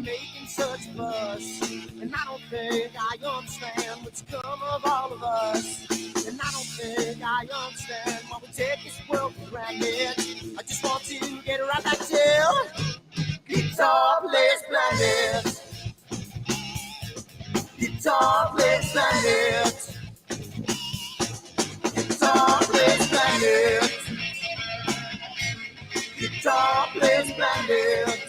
making such a fuss? And I don't think I understand what's come of all of us. And I don't think I understand why we take this world for granted. I just want to get right back to Guitar Plays Planet. Guitar Plays Planet. Guitar Plays Planet. Guitar Plays Planet.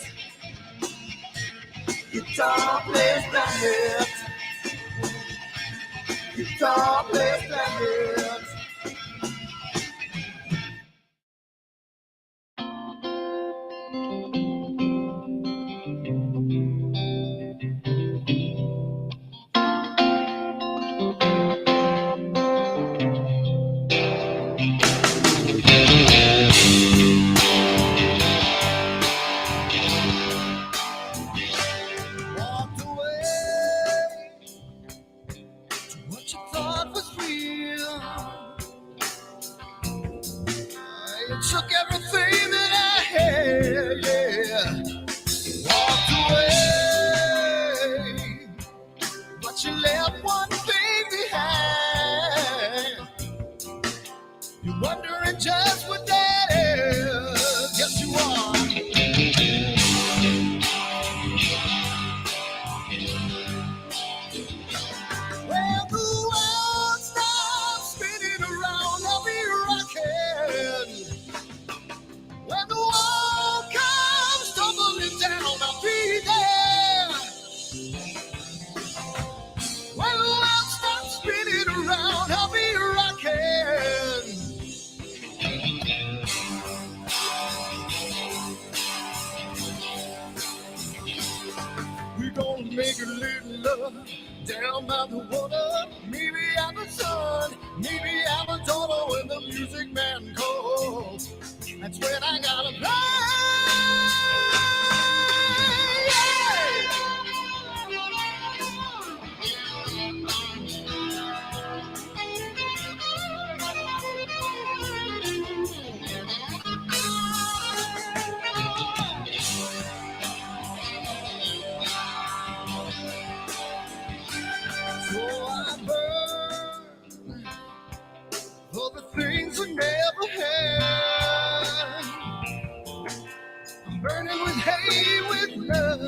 Guitar Plays Planet. Guitar Plays Planet. Took everything that I had, yeah. Walked away, but you left one thing behind. You're wondering just what that is. Yes, you are. Well, the world stops spinning around, I'll be rocking. When the world comes tumbling down, I'll be there. When the world stops spinning around, I'll be rocking. We're gonna make a little love down by the water. Maybe I'm the sun, maybe I'm a daughter when the music man calls. That's when I gotta play. So I burn for the things I never had. Burning with hate, with love.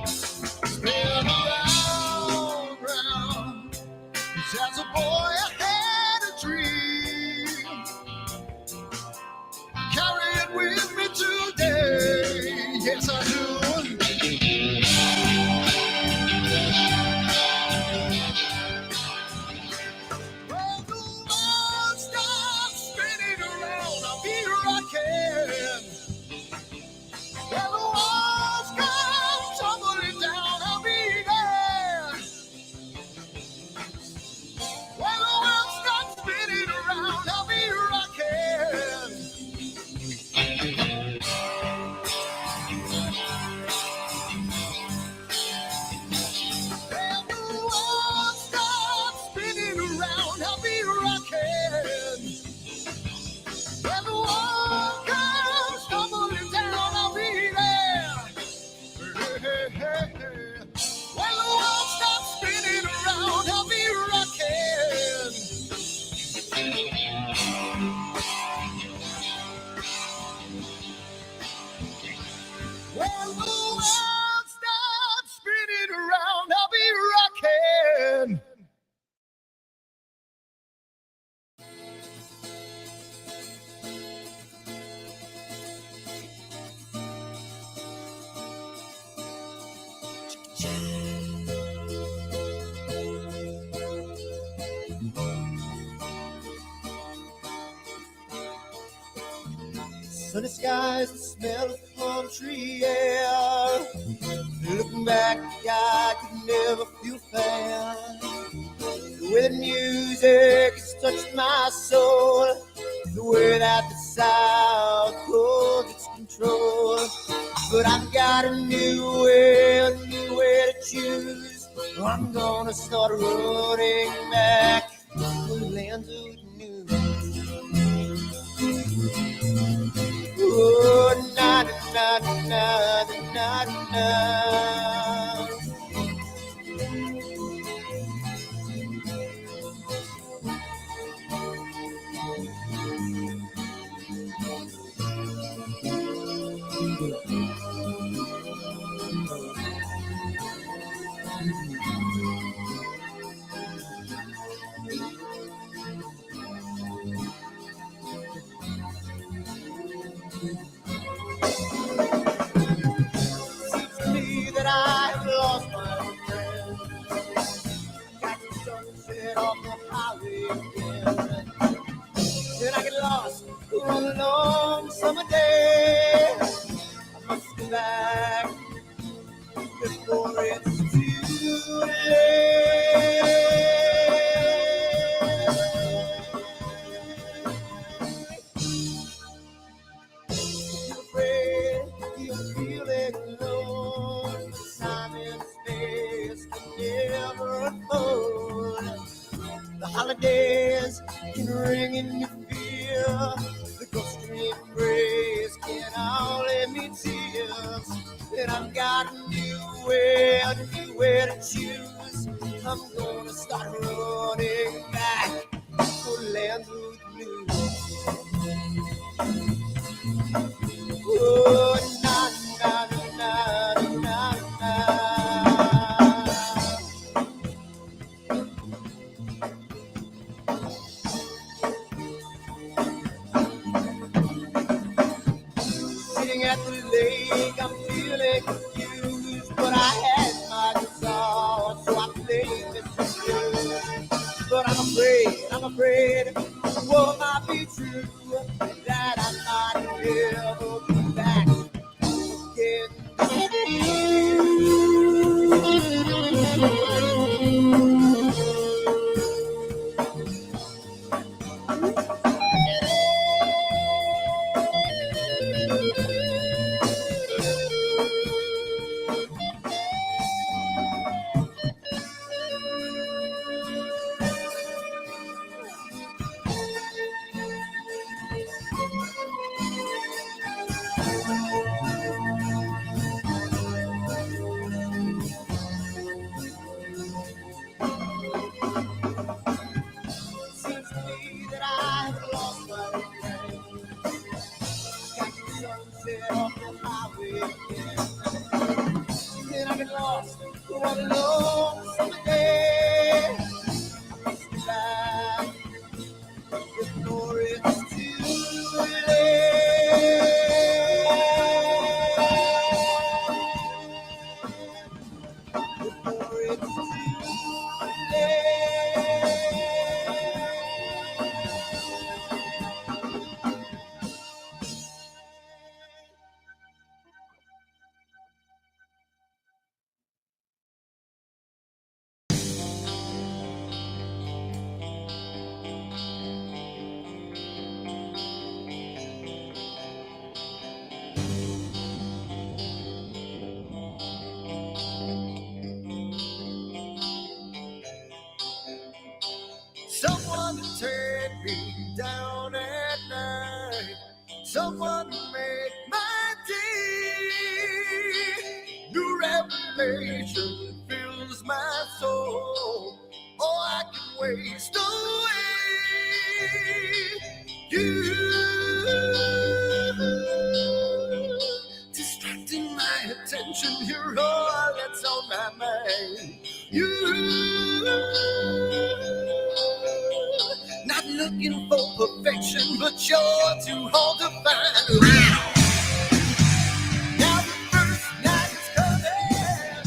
Spin around, round. 'Cause as a boy I had a dream. Carry it with me today. Yes, I do. When the world stops spinning around, I'll be rocking. When the walls come tumbling down, I'll be there. When the world stops spinning around, I'll be rocking. When the world stops spinning around, I'll be rocking. When the world comes tumbling down, I'll be there. When the world stops spinning around, I'll be rocking. When the world stops spinning around, I'll be rocking. Sunny skies, the smell of palm tree air. Looking back, I could never feel fair. The way the music has touched my soul, the way that the South holds its control. But I've got a new way to choose. I'm gonna start running back to the lands of the new. Oh, 99. Seems to me that I've lost my friend. Got the sunset off the highway again. Then I get lost on a long summer day. I must go back before it's too late. You're afraid you're feeling alone. Time and space can never afford. The holidays can ring in your fear. The ghost embrace can only mean tears. And I've got nowhere to choose. I'm gonna start running back for lands of blue. Oh, na na na na na. Sitting at the lake, I'm feeling confused, but I had my guitar, so I played this blues. But I'm afraid, what might be true, that I might never be back again. Seems to me that I've lost my friend. Got the sunset off the highway again. Then I get lost on a long summer day. I must be back before it's too late. Before it's too late. Someone to take me down at night. Someone to make my day. New revelation fills my soul. Oh, I can waste away. You distracting my attention. You're all that's on my mind. You not looking for perfection, but you're too hard to find. Now the first night is coming,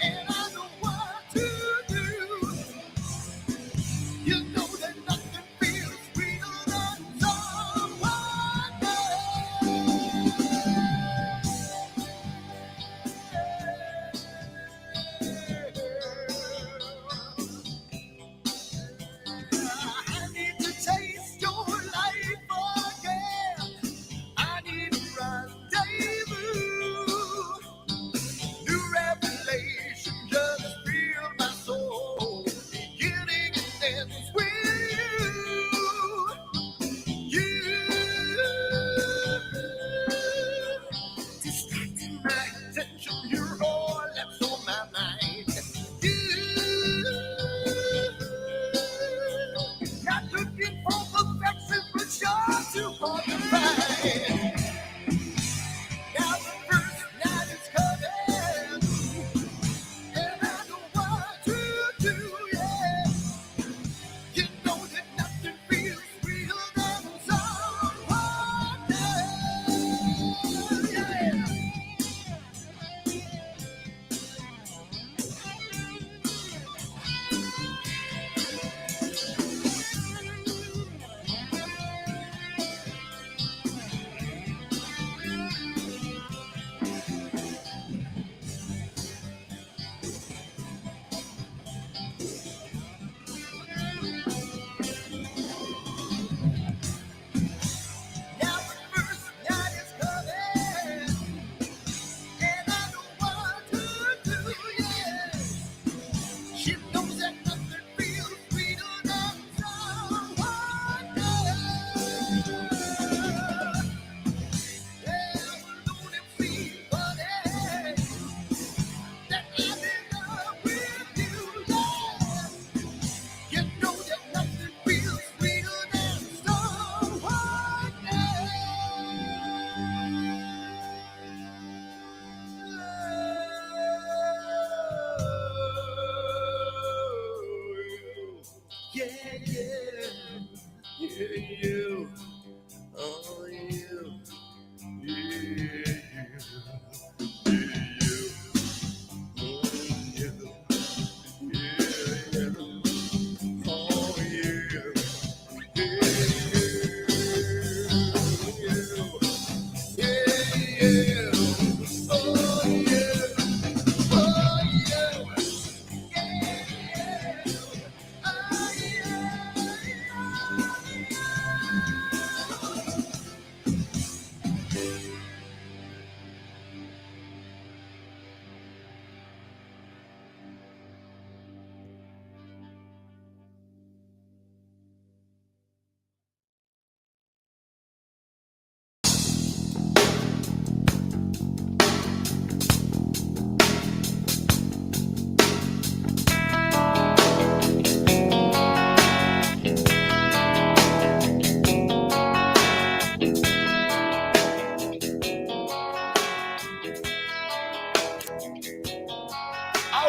and I know what to do. You know that nothing feels sweeter than someone I need to taste your life again.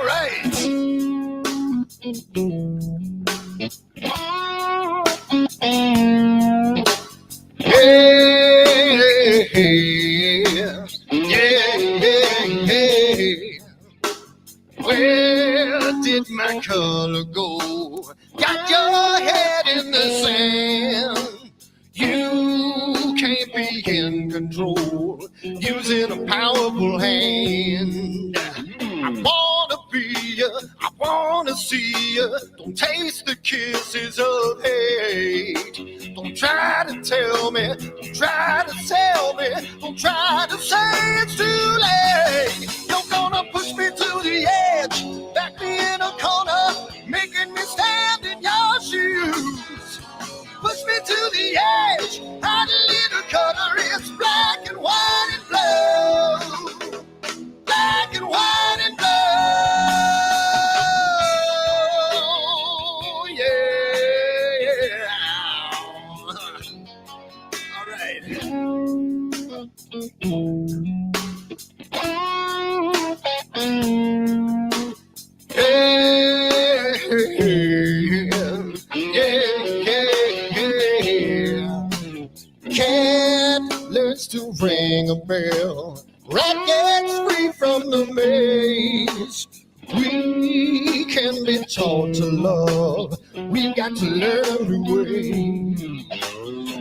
All right. Hey, yeah, yeah. Where did my color go? Got your head in the sand. You can't be in control using a powerful hand. I wanna be you, I wanna see you. Don't taste the kisses of hate. Don't try to tell me, don't try to tell me, don't try to say it's too late. You're gonna push me to the edge, back me in a corner, making me stand in your shoes. Push me to the edge, hide a little color, it's black and white and blue. Black and white and blue, yeah. All right. Yeah. Cat learns to ring a bell. Rat gets free from the maze. We can be taught to love. We've got to learn a new way.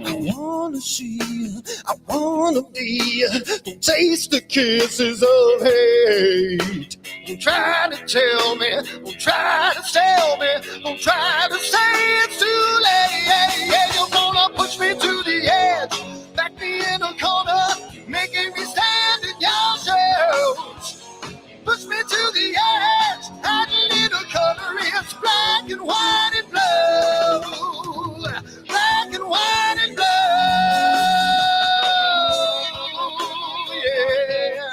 I wanna see you, I wanna be you. Don't taste the kisses of hate. Don't try to tell me, don't try to tell me, don't try to say it's too late. Yeah, you're gonna push me to the edge, back me in a corner, making me stand in your shoes. Push me to the edge, add a little color, it's black and white and blue. Black and white and blue, yeah.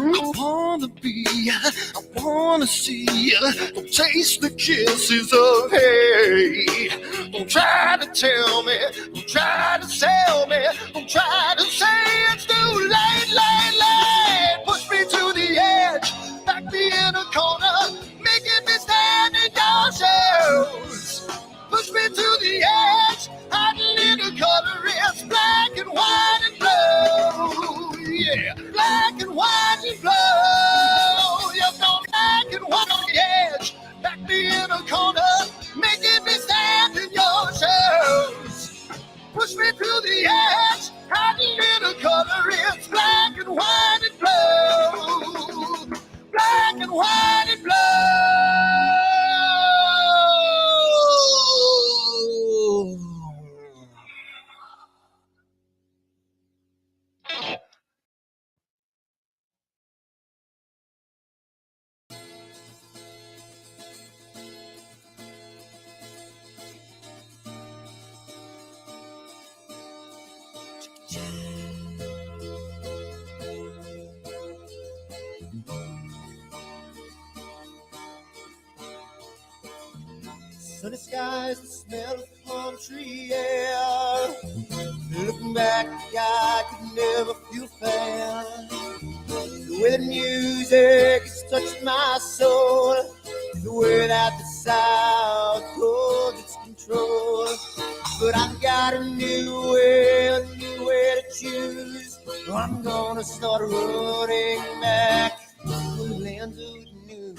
I wanna be, I wanna see, don't taste the kisses of hate. Don't try to tell me, don't try to sell me, don't try to say it's too late, late. Push me to the edge, back me in a corner, making me stand in your shoes. Push me to the edge, hide a little color, it's black and white and blue. Yeah, black and white and blue. You're gonna black and white on the edge, back me in a corner, making me stand in your shoes. Push me to the edge, hide a little color, it's black and white and blue. Black and white and blue. Sunny skies, the smell of palm tree air. Looking back, I could never feel fair. The way the music has touched my soul, the way that the sound holds its control. But I've got a new way to choose. I'm gonna start running back to the land of the new.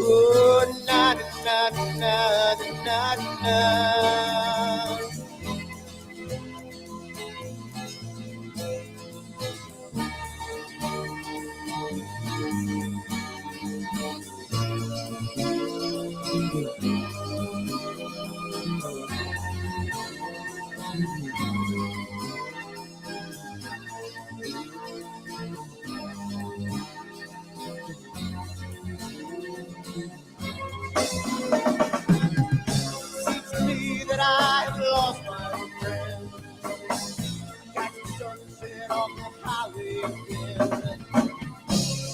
Oh, na na na na na na. Seems to me that I have lost my friend. Got to set off the highway again.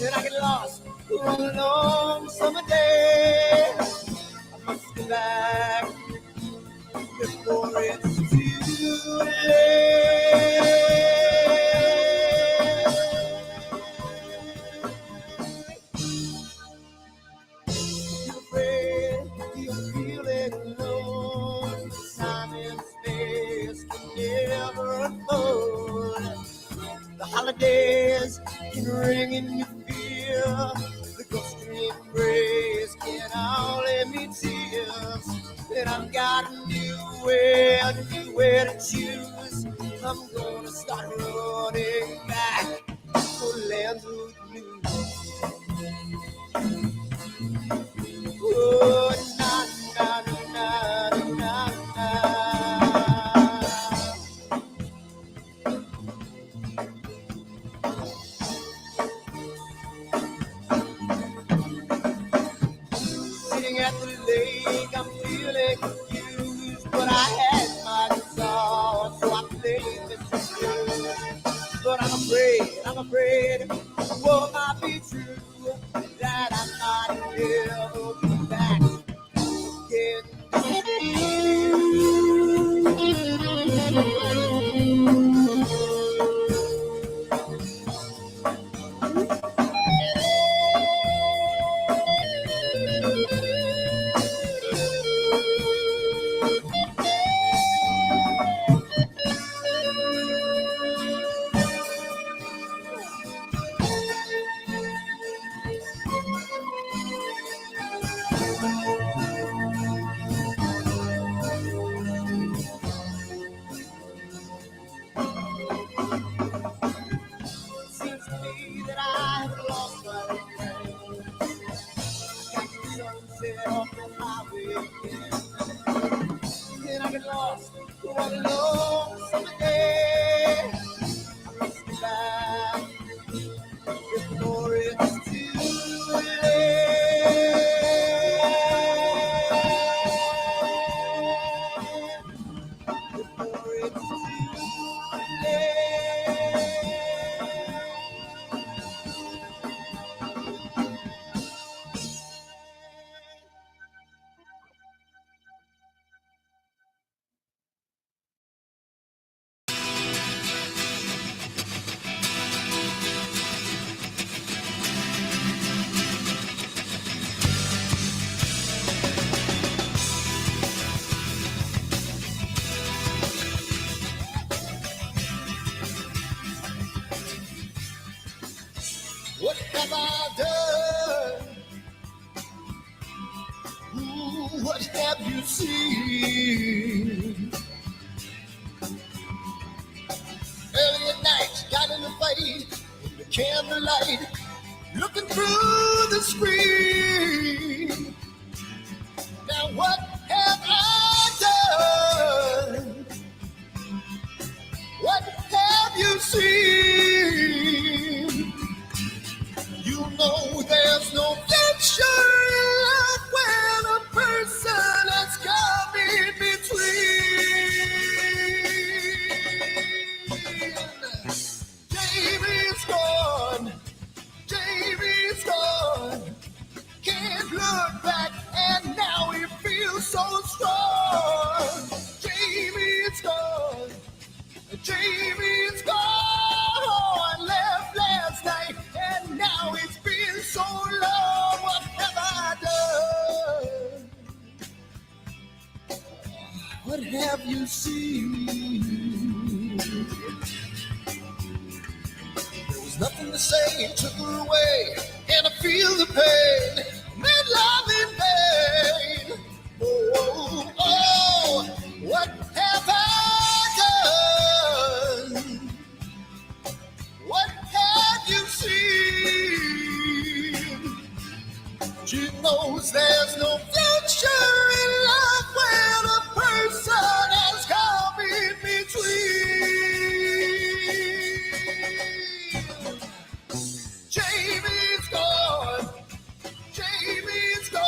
Then I get lost on a long summer day. I must get back before it's too late. You're afraid, you're feeling alone. Time and space can never unfold. The holidays can ring in your fear. The ghostly embrace can only mean tears. And I've got a new way to choose. I'm gonna start running back to lands of blue. Oh, na na na na na. Sitting at the lake, I'm feeling confused, but I had my guitar, so I played this blues. But I'm afraid, what might be true, that I might never be back again. Seems to me that I have lost my friend. Got the sunset off the highway again. Then I get lost on a long summer day. I must be back before it's too late. Before it's too late. What have I done? Ooh, what have you seen? Early at night, got in the fight, in the candlelight, looking through the screen. Now what have I done? What have you seen? You know there's no future in life when a person has come in between. Jamie's gone, Jamie's gone. Can't look back and now he feels so strong. Jamie's gone, Jamie's gone. Left last night and now it's been so long. What have I done? What have you seen? There was nothing to say, took her away, and I feel the pain. Made love in vain. Oh, oh, what have I done? What have you seen? She knows there's no future in life when a person has come in between. Jamie's gone, Jamie's gone.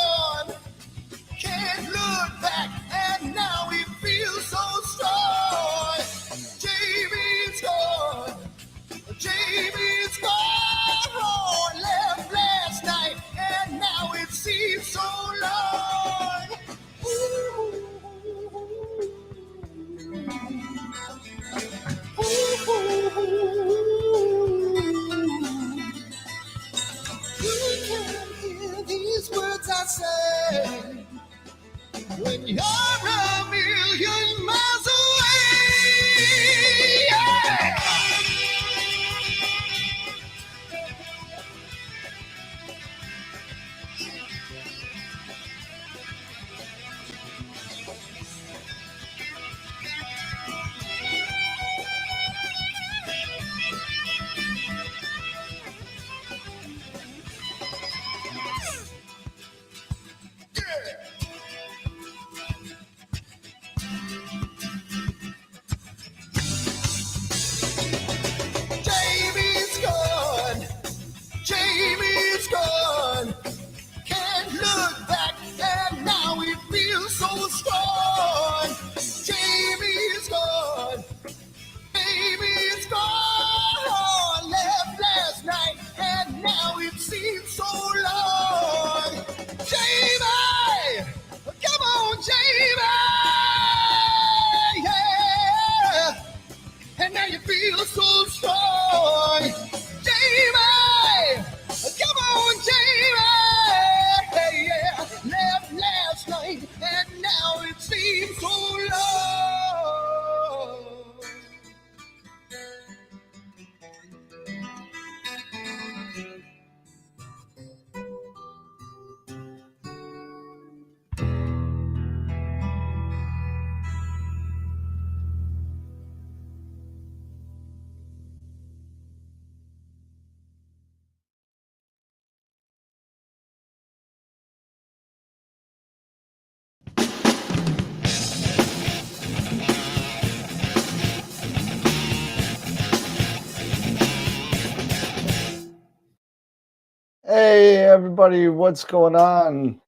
Hey everybody, what's going on?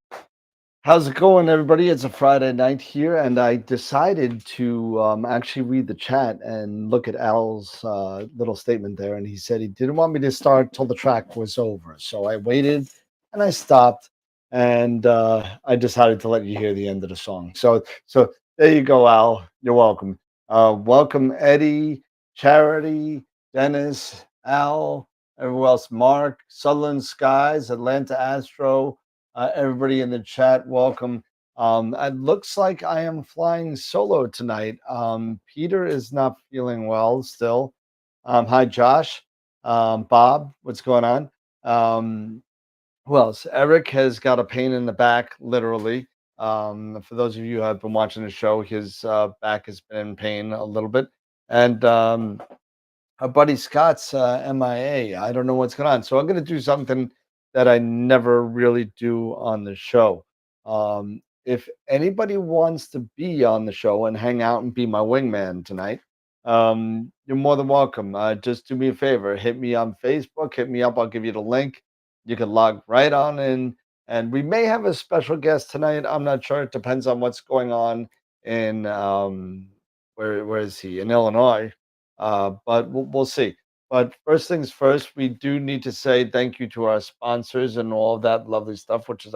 How's it going, everybody? It's a Friday night here, and I decided to actually read the chat and look at Al's little statement there. And he said he didn't want me to start till the track was over. So I waited and I stopped, and I decided to let you hear the end of the song. So there you go, Al. You're welcome. Welcome, Eddie, Charity, Dennis, Al, everyone else, Mark, Sutherland Skies, Atlanta Astro. Everybody in the chat, welcome. It looks like I am flying solo tonight. Peter is not feeling well still. Hi, Josh. Bob, what's going on? Who else? Eric has got a pain in the back, literally. For those of you who have been watching the show, his back has been in pain a little bit. And our buddy Scott's MIA. I don't know what's going on. So I'm going to do something that I never really do on the show. If anybody wants to be on the show and hang out and be my wingman tonight, you're more than welcome. Just do me a favor, hit me on Facebook, hit me up. I'll give you the link. You can log right on in. And we may have a special guest tonight. I'm not sure. It depends on what's going on in where is he? In Illinois, but we'll see. But first things first, we do need to say thank you to our sponsors and all of that lovely stuff, which is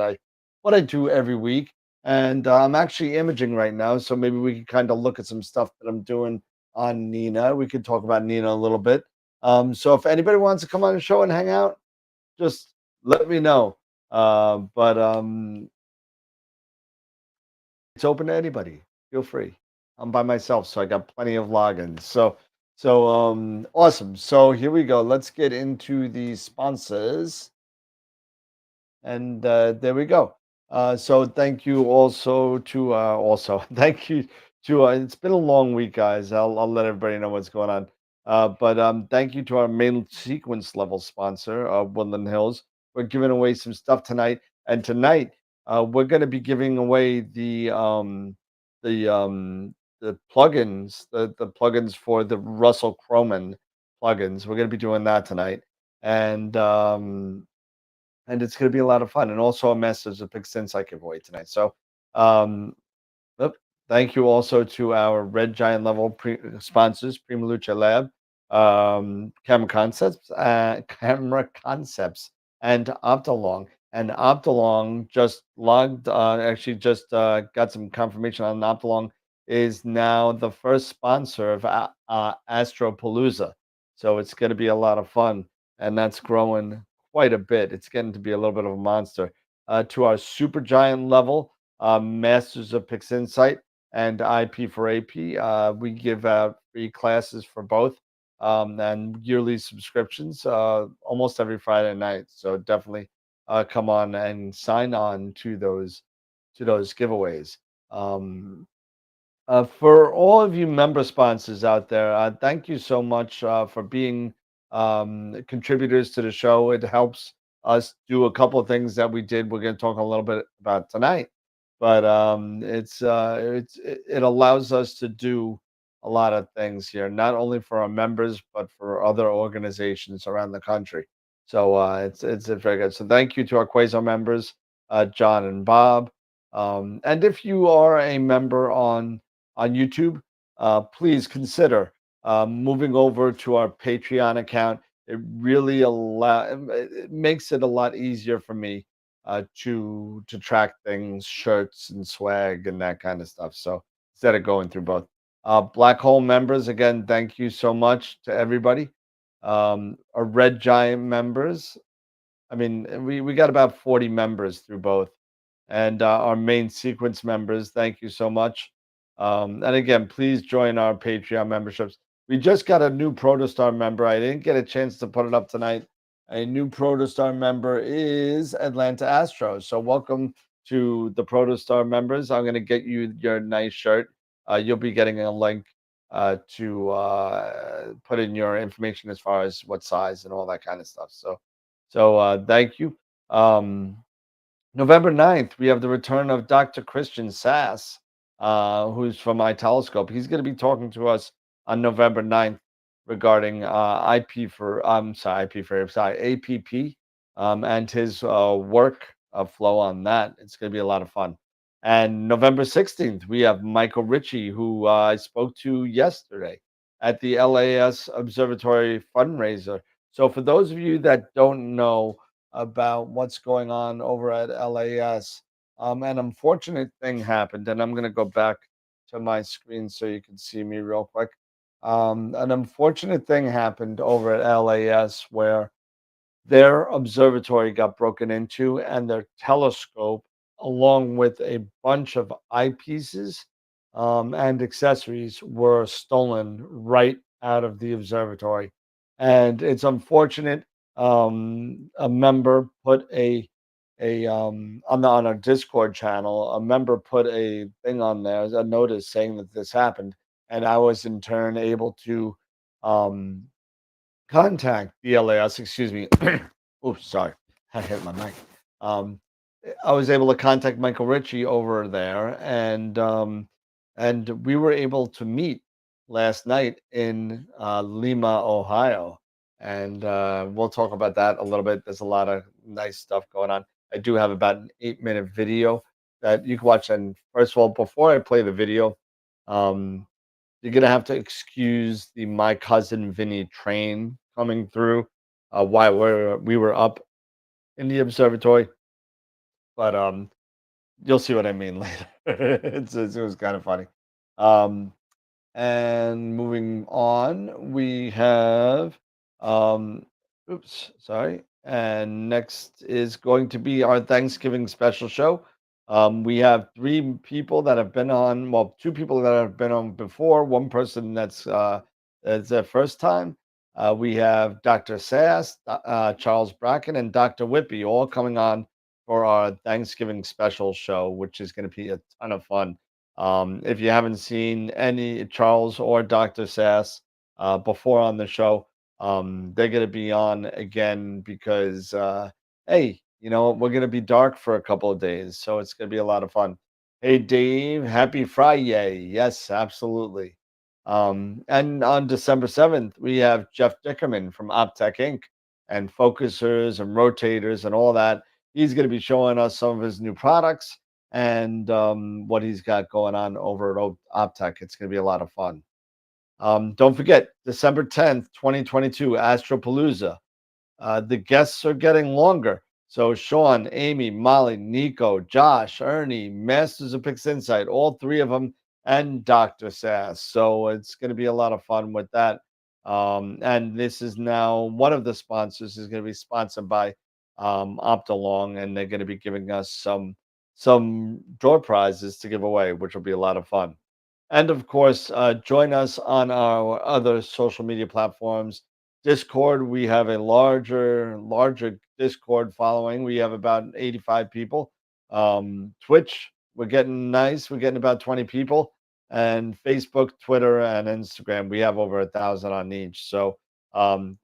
what I do every week. And I'm actually imaging right now, so maybe we can kind of look at some stuff that I'm doing on Nina. We could talk about Nina a little bit. So if anybody wants to come on the show and hang out, just let me know. But it's open to anybody. Feel free. I'm by myself, so I got plenty of logins. So awesome. So here we go. Let's get into the sponsors. And there we go. So thank you also to thank you to it's been a long week, guys. I'll let everybody know what's going on. But thank you to our main sequence level sponsor, Woodland Hills. We're giving away some stuff tonight, and tonight we're going to be giving away the um the plugins, the plugins for the Russell Croman plugins. We're going to be doing that tonight, and it's going to be a lot of fun, and also a message of Pixinsight giveaway tonight. So, um, Yep. Thank you also to our Red Giant level sponsors, Prima Lucha Lab, Camera Concepts, and Optolong. And Optolong just logged, actually just got some confirmation on Optolong is now the first sponsor of Astropalooza. So it's going to be a lot of fun, and that's growing quite a bit. It's getting to be a little bit of a monster. To our super giant level, Masters of Pixinsight and IP for AP. We give out free classes for both and yearly subscriptions almost every Friday night. So definitely come on and sign on to those giveaways. Um, for all of you member sponsors out there, thank you so much for being contributors to the show. It helps us do a couple of things that we did. We're going to talk a little bit about tonight, but it allows us to do a lot of things here, not only for our members but for other organizations around the country. So it's very good. So thank you to our Quasar members, John and Bob. And if you are a member on YouTube, please consider moving over to our Patreon account. It really it makes it a lot easier for me to track things, shirts and swag and that kind of stuff. So instead of going through both. Black Hole members, again, thank you so much to everybody. Our Red Giant members, I mean, we got about 40 members through both, and our main sequence members. Thank you so much. And again, please join our Patreon memberships. We just got a new Protostar member. I didn't get a chance to put it up tonight. A new Protostar member is Atlanta Astros. So welcome to the Protostar members. I'm going to get you your nice shirt. You'll be getting a link to put in your information as far as what size and all that kind of stuff. So thank you. November 9th, we have the return of Dr. Christian Sass, who's from my telescope. He's going to be talking to us on November 9th regarding IP for, I'm sorry, IP for, sorry, APP. and his work flow on that. It's going to be a lot of fun. And November 16th, we have Michael Ritchie, who I spoke to yesterday at the L.A.S. Observatory fundraiser. So, for those of you that don't know about what's going on over at L.A.S., an unfortunate thing happened, and I'm going to go back to my screen so you can see me real quick. An unfortunate thing happened over at L.A.S. where their observatory got broken into and their telescope, along with a bunch of eyepieces and accessories, were stolen right out of the observatory. And it's unfortunate. A member put a on our Discord channel. A member put a thing on there, a notice saying that this happened, and I was in turn able to um, contact the L.A.S. Excuse me. Oops, sorry, I hit my mic. Um, I was able to contact Michael Ritchie over there, and we were able to meet last night in Lima, Ohio, and we'll talk about that a little bit. There's a lot of nice stuff going on. I do have about an 8-minute video that you can watch. And first of all, before I play the video, um, you're gonna have to excuse the My Cousin Vinny train coming through, while we were up in the observatory, but, you'll see what I mean later. It was kinda funny. Um and moving on, we have, um, oops, sorry. And next is going to be our Thanksgiving special show. We have three people that have been on, well, two people that have been on before, one person that's their first time. We have Dr. Sass, Charles Bracken, and Dr. Whippy all coming on for our Thanksgiving special show, which is going to be a ton of fun. If you haven't seen any Charles or Dr. Sass before on the show, they're going to be on again because, hey, we're going to be dark for a couple of days. So it's going to be a lot of fun. Hey, Dave, happy Friday. Yes, absolutely. And on December 7th, we have Jeff Dickerman from Optech Inc. and focusers and rotators and all that. He's going to be showing us some of his new products and what he's got going on over at Optech. It's going to be a lot of fun. Don't forget, December 10th, 2022, Astropalooza. The guests are getting longer. So Sean, Amy, Molly, Nico, Josh, Ernie, Masters of Pixinsight, all three of them, and Dr. Sass. So it's going to be a lot of fun with that. And this is now one of the sponsors is going to be sponsored by Optalong, and they're going to be giving us some door prizes to give away, which will be a lot of fun. And of course, join us on our other social media platforms. Discord, we have a larger Discord following. We have about 85 people. Twitch, we're getting nice. We're getting about 20 people. And Facebook, Twitter, and Instagram, we have over 1,000 on each. So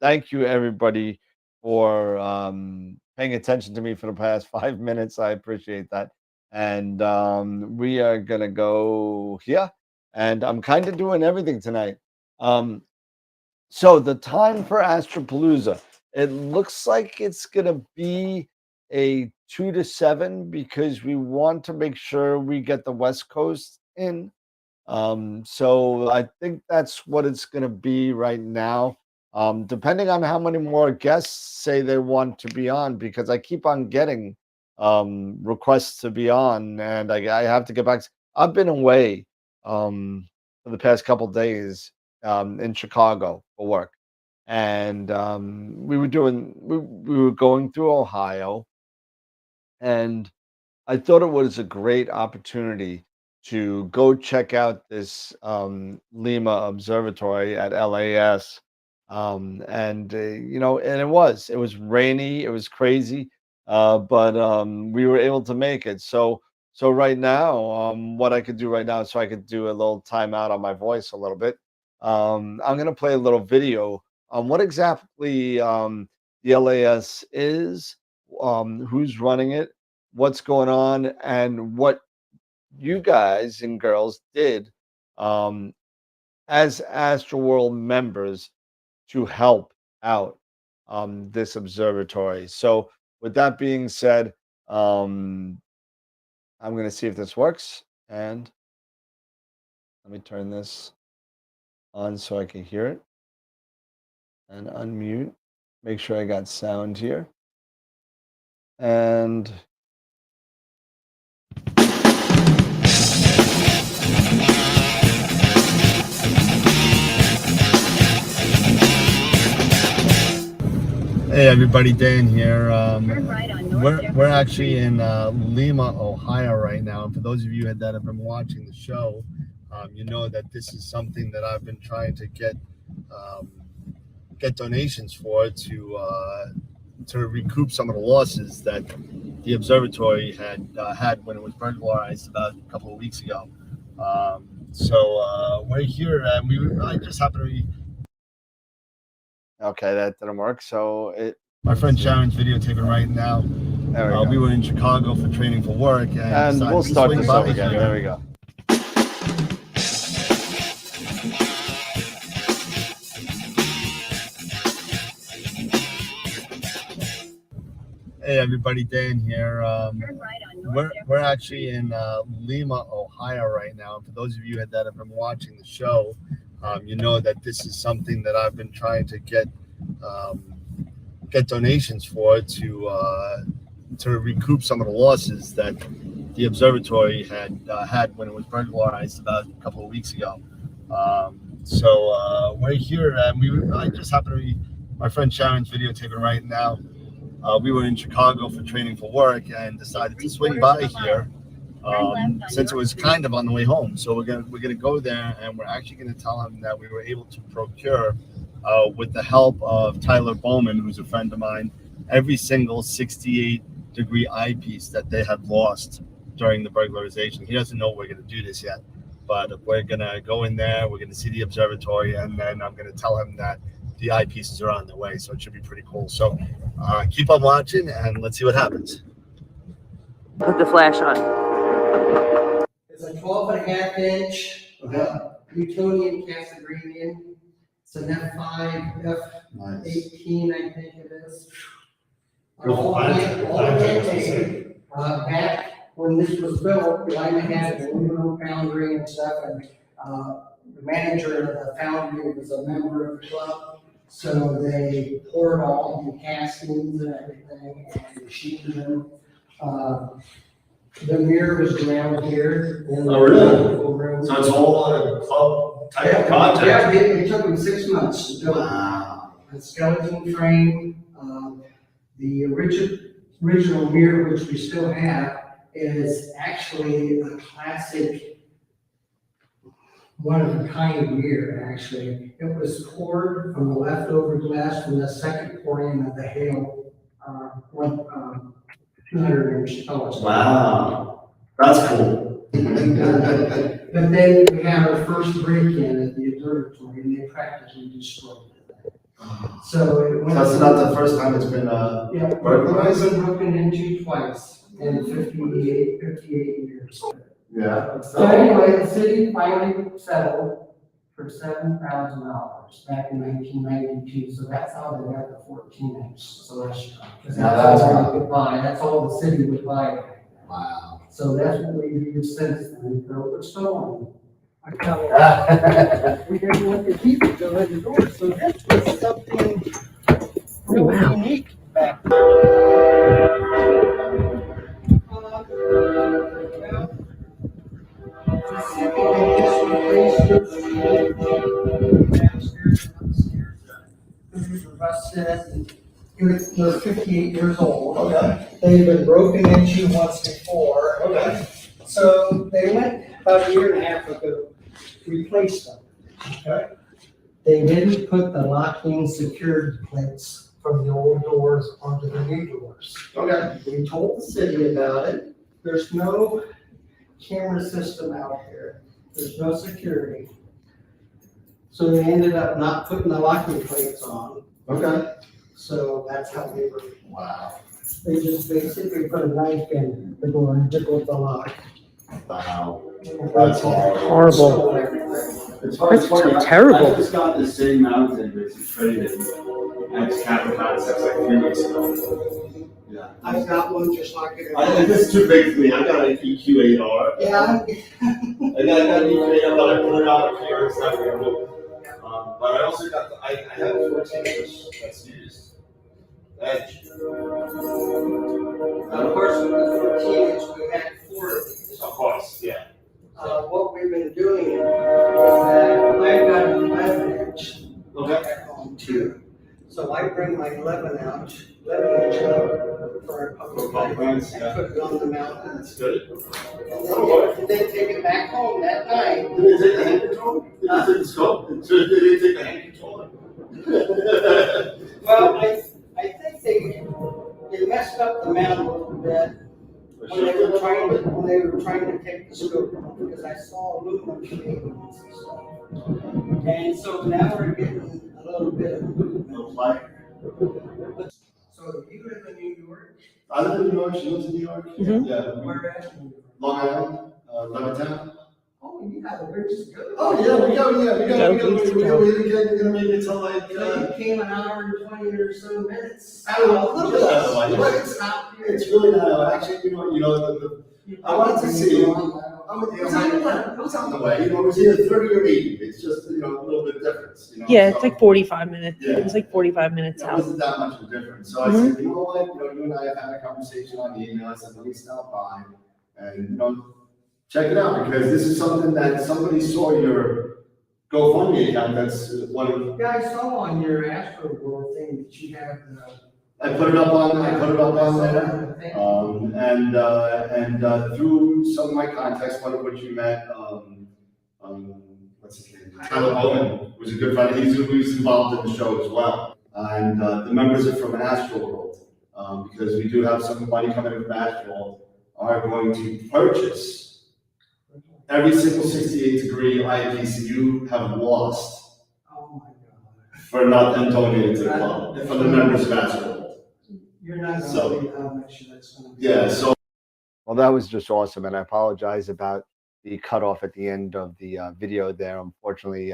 thank you everybody for paying attention to me for the past 5 minutes. I appreciate that. And we are gonna go here, and I'm kind of doing everything tonight. Um, so the time for Astropalooza, it looks like it's gonna be a 2 to 7 because we want to make sure we get the West Coast in. So I think that's what it's going to be right now. Depending on how many more guests say they want to be on, because I keep on getting requests to be on, and I have to get back. I've been away for the past couple days in Chicago for work, and we were going through Ohio, and I thought it was a great opportunity to go check out this Lima Observatory at LAS. And it was rainy, it was crazy, but we were able to make it. So right now, what I could do right now, so I could do a little timeout on my voice a little bit. I'm gonna play a little video on what exactly the LAS is, who's running it, what's going on, and what you guys and girls did um, as AstroWorld members to help out. this observatory. So with that being said, I'm going to see if this works, and let me turn this on so I can hear it and unmute. Make sure I got sound here. And hey everybody, Dan here. We're actually in Lima, Ohio right now. And for those of you that have been watching the show, you know that this is something that I've been trying to get donations for to recoup some of the losses that the observatory had when it was burglarized about a couple of weeks ago. So we're here, and I just happen to be. Okay, that didn't work. So my friend Sharon's videotaping right now. We were in Chicago for training for work, and we'll start this over again. There we go. Hey everybody, Dan here. We're actually in Lima, Ohio right now. For those of you that have been watching the show, you know that this is something that I've been trying to get donations for to recoup some of the losses that the observatory had when it was burglarized about a couple of weeks ago. So we're here, and I just happen to be. My friend Sharon's videotaping right now. We were in Chicago for training for work and decided to swing by here since it was kind of on the way home. So we're gonna go there, and we're actually gonna tell him that we were able to procure, with the help of Tyler Bowman, who's a friend of mine, every single 68-degree eyepiece that they had lost during the burglarization. He doesn't know we're gonna do this yet, but we're gonna go in there. We're gonna see the observatory, and then I'm gonna tell him that the eyepieces are on their way. So it should be pretty cool. So keep on watching, and let's see what happens. Put the flash on. It's a 12.5 inch Newtonian Cassegrainian. It's an F5, F18, I think it is. Back when this was built, Lima had an aluminum foundry and stuff, and the manager of the foundry was a member of the club. So they poured all the castings and everything and machined them. The mirror was around here. Oh, really? So it's all a club type content? Yeah, it took them 6 months to build a skeleton frame. The original mirror, which we still have, is actually a classic one-of-a-kind mirror, actually. It was poured from the leftover glass from the second pouring of the Hale 200-inch telescope. Wow, that's cool. But then we had our first break-in at the observatory, and they practically destroyed it. So That's not the first time it's been burglarized? It's been broken into twice in 58 years. Yeah. So anyway, the city finally settled for $7,000 back in 1992. So that's how they got the 14-inch celestial. Because that's all they could buy. That's all the city would buy. Wow. So that's what we've used since then. We're still on. We didn't want the people to go in the door. So this was something really unique back then. The city had just replaced downstairs and upstairs. This was rusted. It was 58 years old. Okay. They've been broken into once before. Okay. So they went about a year and a half ago to replace them. Okay. They didn't put the locking security plates from the old doors onto the new doors. Okay. We told the city about it. There's no camera system out here. There's no security. So they ended up not putting the locking plates on. Okay. So that's how they were. Wow. They just basically put a knife in the door and jiggled the lock. Wow. That's horrible. horrible. That's terrible. I just got the same mountain that's traded at Capra Concepts like 3 weeks ago. Yeah. I've got one just like it. This is too big for me. I got an EQ8R. Yeah. I got an EQ8R, but I put it out here. It's not going to move. But I also got I have a 14 inch that's used. Edge. Of course, with the 14 inch, we had 4 of these. Of course, yeah. What we've been doing is that I've got an 11 inch Okay. at home too. So I bring my 11 inch up for a couple of Cromans, and yeah. put it on the mountain. That's good. And then take it back home that night. Did they take the hand control? Did they take the scope? Did they take the hand control? Well, I think they messed up the mount a little bit when they were trying to take the scope off, because I saw aluminum shavings and stuff. And so now we're getting a little bit of movement. So you live in New York? I live in New York. She lives in New York. Mhm. Yeah. Where at? Long Island, Levittown. Oh, you got a very good. Oh yeah, we go. We're gonna make it till like. You came an hour and 20 or so minutes. It's really not. Actually, you know, I wanted to see. It was on the way. You know, it was either 30 or 80. It's just a little bit difference. You know. Yeah, so, it's like 45 minutes. Yeah. It was like 45 minutes It out. wasn't that much of a difference. So I said, you know what? You and I have had a conversation on email. I said, let me stop by and check it out, because this is something that somebody saw your GoFundMe account. That's one of. Yeah, I saw on your AstroWorld thing that you have I put it up on there, and through some of my contacts, one of which you met, what's his name? Tyler Bowman was a good friend. He's involved in the show as well, and the members are from AstroWorld, because we do have some money coming in from AstroWorld, are going to purchase every single 68-degree eyepiece you have lost. Oh my God. For not and donated to the club, for the members of AstroWorld. You're not going to believe how much that's going to be. Yeah, so. Well, that was just awesome, and I apologize about the cutoff at the end of the video there. Unfortunately,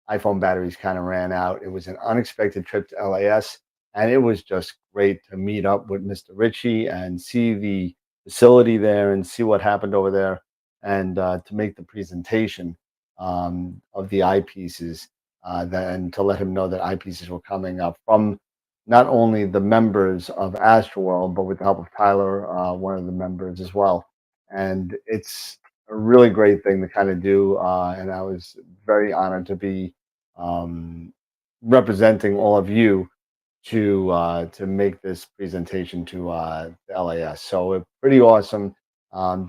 iPhone batteries kind of ran out. It was an unexpected trip to L.A.S., and it was just great to meet up with Mr. Ritchie and see the facility there and see what happened over there, and to make the presentation of the eyepieces, and to let him know that eyepieces were coming up from not only the members of AstroWorld, but with the help of Tyler, one of the members as well. And it's a really great thing to kind of do. And I was very honored to be representing all of you to make this presentation to the L.A.S. So it's pretty awesome.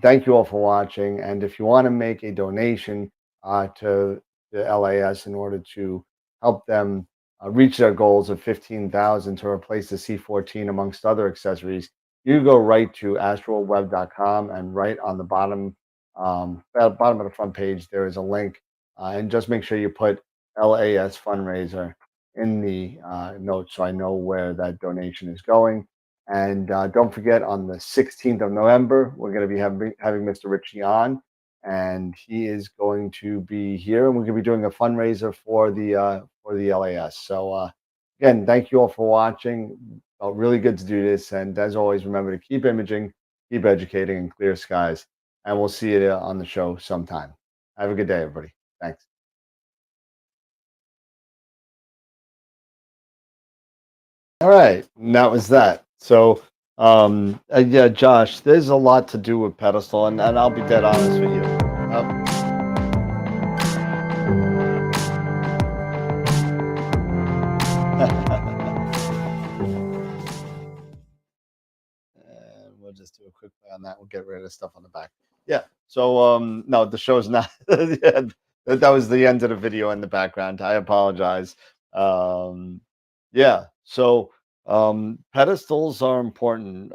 Thank you all for watching. And if you want to make a donation to the L.A.S. in order to help them reach their goals of 15,000 to replace the C14 amongst other accessories, you go right to astroworldweb.com, and right on the bottom of the front page there is a link, and just make sure you put L.A.S. fundraiser in the notes so I know where that donation is going. And don't forget, on the 16th of November, we're going to be having Mr. Ritchie on, and he is going to be here, and we're going to be doing a fundraiser for the L.A.S. So again, thank you all for watching. Felt really good to do this, and as always, remember to keep imaging, keep educating, and clear skies. And we'll see you on the show sometime. Have a good day, everybody. Thanks. All right, and that was that. So yeah, Josh, there's a lot to do with pedestal, and I'll be dead honest with you. And we'll just do a quick play on that. We'll get rid of the stuff on the back. Yeah. So no, the show's not. Yeah, that was the end of the video in the background. I apologize. Yeah. So pedestals are important,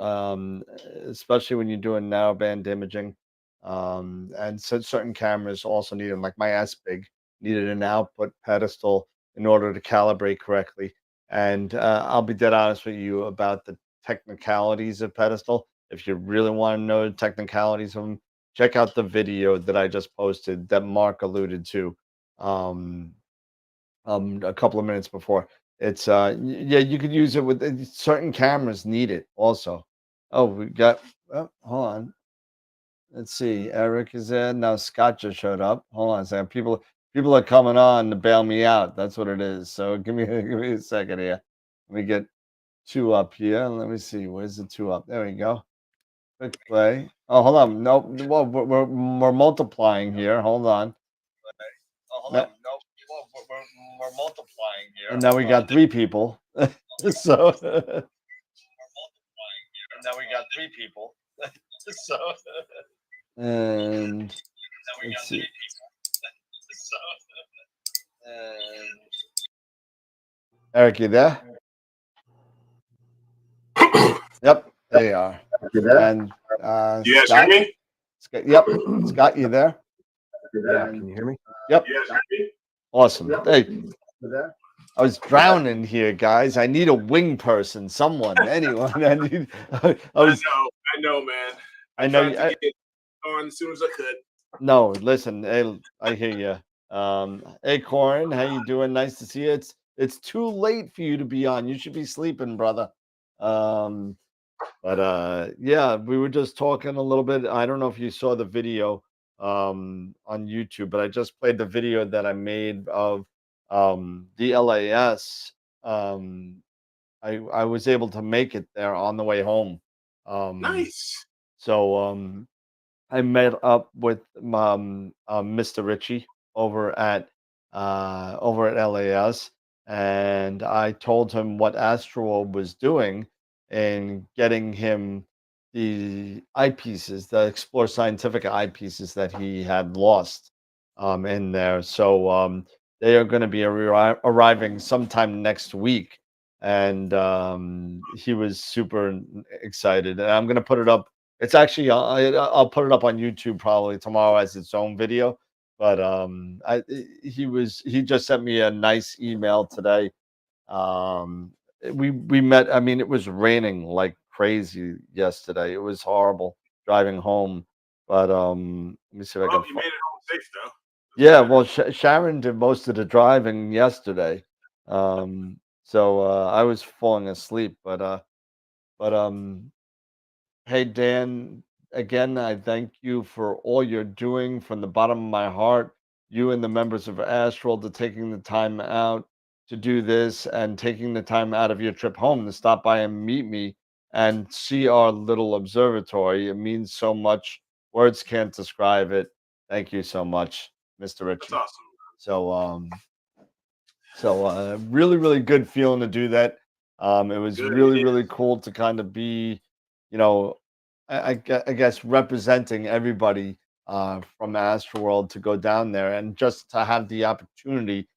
especially when you're doing narrowband imaging. And so certain cameras also need them. Like my S-Big needed an output pedestal in order to calibrate correctly. And I'll be dead honest with you about the technicalities of pedestal. If you really want to know the technicalities of them, check out the video that I just posted that Mark alluded to. a couple of minutes before. It's yeah, you could use it with certain cameras need it also. Oh, we got hold on. Let's see. Eric is there. Now Scott just showed up. Hold on a second. People are coming on to bail me out. That's what it is. So give me give me a second here. Let me get two up here. Let me see. Where's the two up? There we go. Quick play. Oh, hold on. Nope. Well, we're multiplying here. Hold on. Oh, hold on. Nope. Well, we're multiplying here. And now we got three people. So and now we got three people. So and let's see. And Eric, you there? Yep, there you are. And You guys Scott, hear me? Yep, Scott, you there? Yeah, can you hear me? Yep, You guys hear me? awesome. Hey, I was drowning here, guys. I need a wing person, someone, anyone. I need. I was. I know, man. I know. Tried to get on as soon as I could. No, listen. Hey, I hear you. Hey, Corin, how you doing? Nice to see you. It's too late for you to be on. You should be sleeping, brother. But yeah, we were just talking a little bit. I don't know if you saw the video on YouTube, but I just played the video that I made of the L.A.S. I was able to make it there on the way home. Nice. So I met up with Mr. Ritchie over at L.A.S. and I told him what AstroWorld was doing and getting him the eyepieces, the Explore Scientific eyepieces that he had lost in there. So they are going to be arriving sometime next week, and he was super excited. And I'm going to put it up. It's actually I'll put it up on YouTube probably tomorrow as its own video. But he just sent me a nice email today. We met. I mean, it was raining like crazy yesterday. It was horrible driving home. But let me see if I Well, can. you made it home safe, though. Yeah, well, Sharon did most of the driving yesterday. So I was falling asleep. But hey, Dan, again, I thank you for all you're doing from the bottom of my heart. You and the members of AstroWorld to taking the time out to do this and taking the time out of your trip home to stop by and meet me and see our little observatory. It means so much. Words can't describe it. Thank you so much, Mr. Ritchie. That's awesome. So really, really good feeling to do that. It was Good, really, yeah. really cool to kind of be, you know, I guess representing everybody from AstroWorld to go down there and just to have the opportunity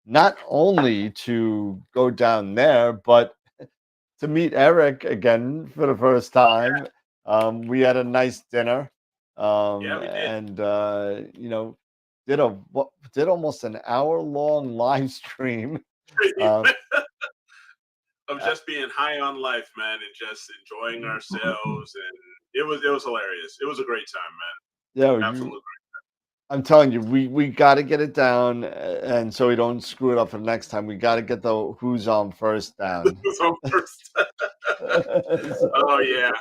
not only to go down there, but to meet Eric again for the first time. We had a nice dinner. Yeah, we did. And did almost an hour long live stream. Of just being high on life, man, and just enjoying ourselves, and it was hilarious. It was a great time, man. Yeah, Absolutely. I'm telling you, we got to get it down, and so we don't screw it up for the next time. We got to get the who's on first down. First. Oh yeah.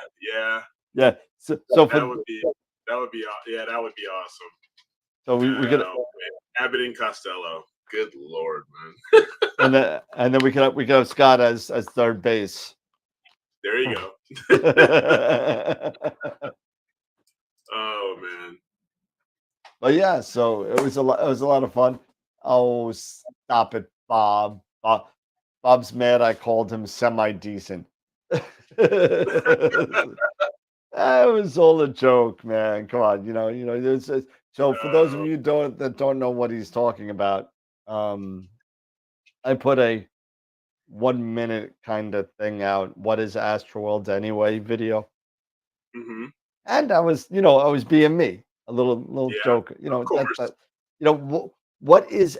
Yeah. So that would be that would be awesome. So we could Abbott and Costello. Good Lord, man. and then we could have Scott as third base. There you go. Oh man. But yeah, so it was a lot of fun. Oh, stop it, Bob. Bob's mad I called him semi-decent. That was all a joke, man. Come on, so for those of you that don't know what he's talking about, I put a 1 minute kind of thing out. What is AstroWorld anyway? Video. Mm-hmm. And I was being me, a little joke. Of course. What is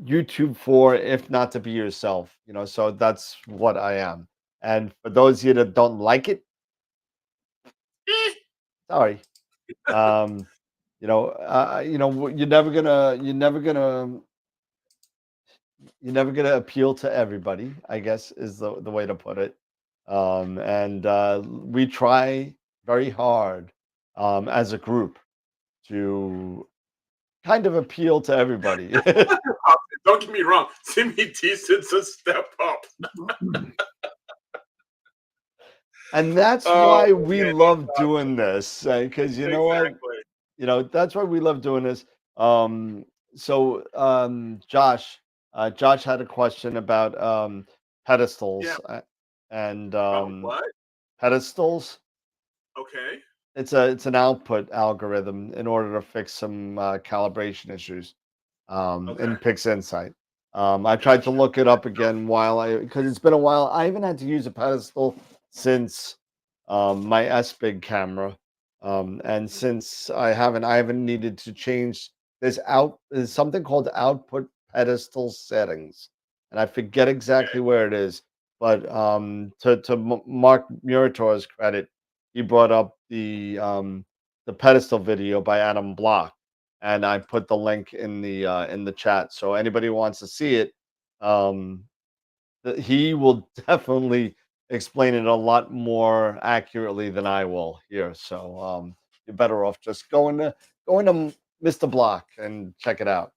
YouTube for if not to be yourself? So that's what I am. And for those of you that don't like it, sorry. You're never gonna you're never going to appeal to everybody, I guess is the way to put it. And we try very hard as a group to kind of appeal to everybody. Don't get me wrong. Timmy Decent's a step up. And that's why we love doing this, because you know what? Exactly. You know, that's why we love doing this. Josh had a question about pedestals and What? pedestals. Okay. It's an output algorithm in order to fix some calibration issues in Pixinsight. I tried to look it up again because it's been a while. I haven't had to use a pedestal since my S big camera, and since I haven't needed to change. There's something called output pedestal settings, and I forget exactly where it is. But to Mark Murator's credit, he brought up the pedestal video by Adam Block, and I put the link in the chat. So anybody who wants to see it, he will definitely explain it a lot more accurately than I will here. So you're better off just going to Mr. Block and check it out.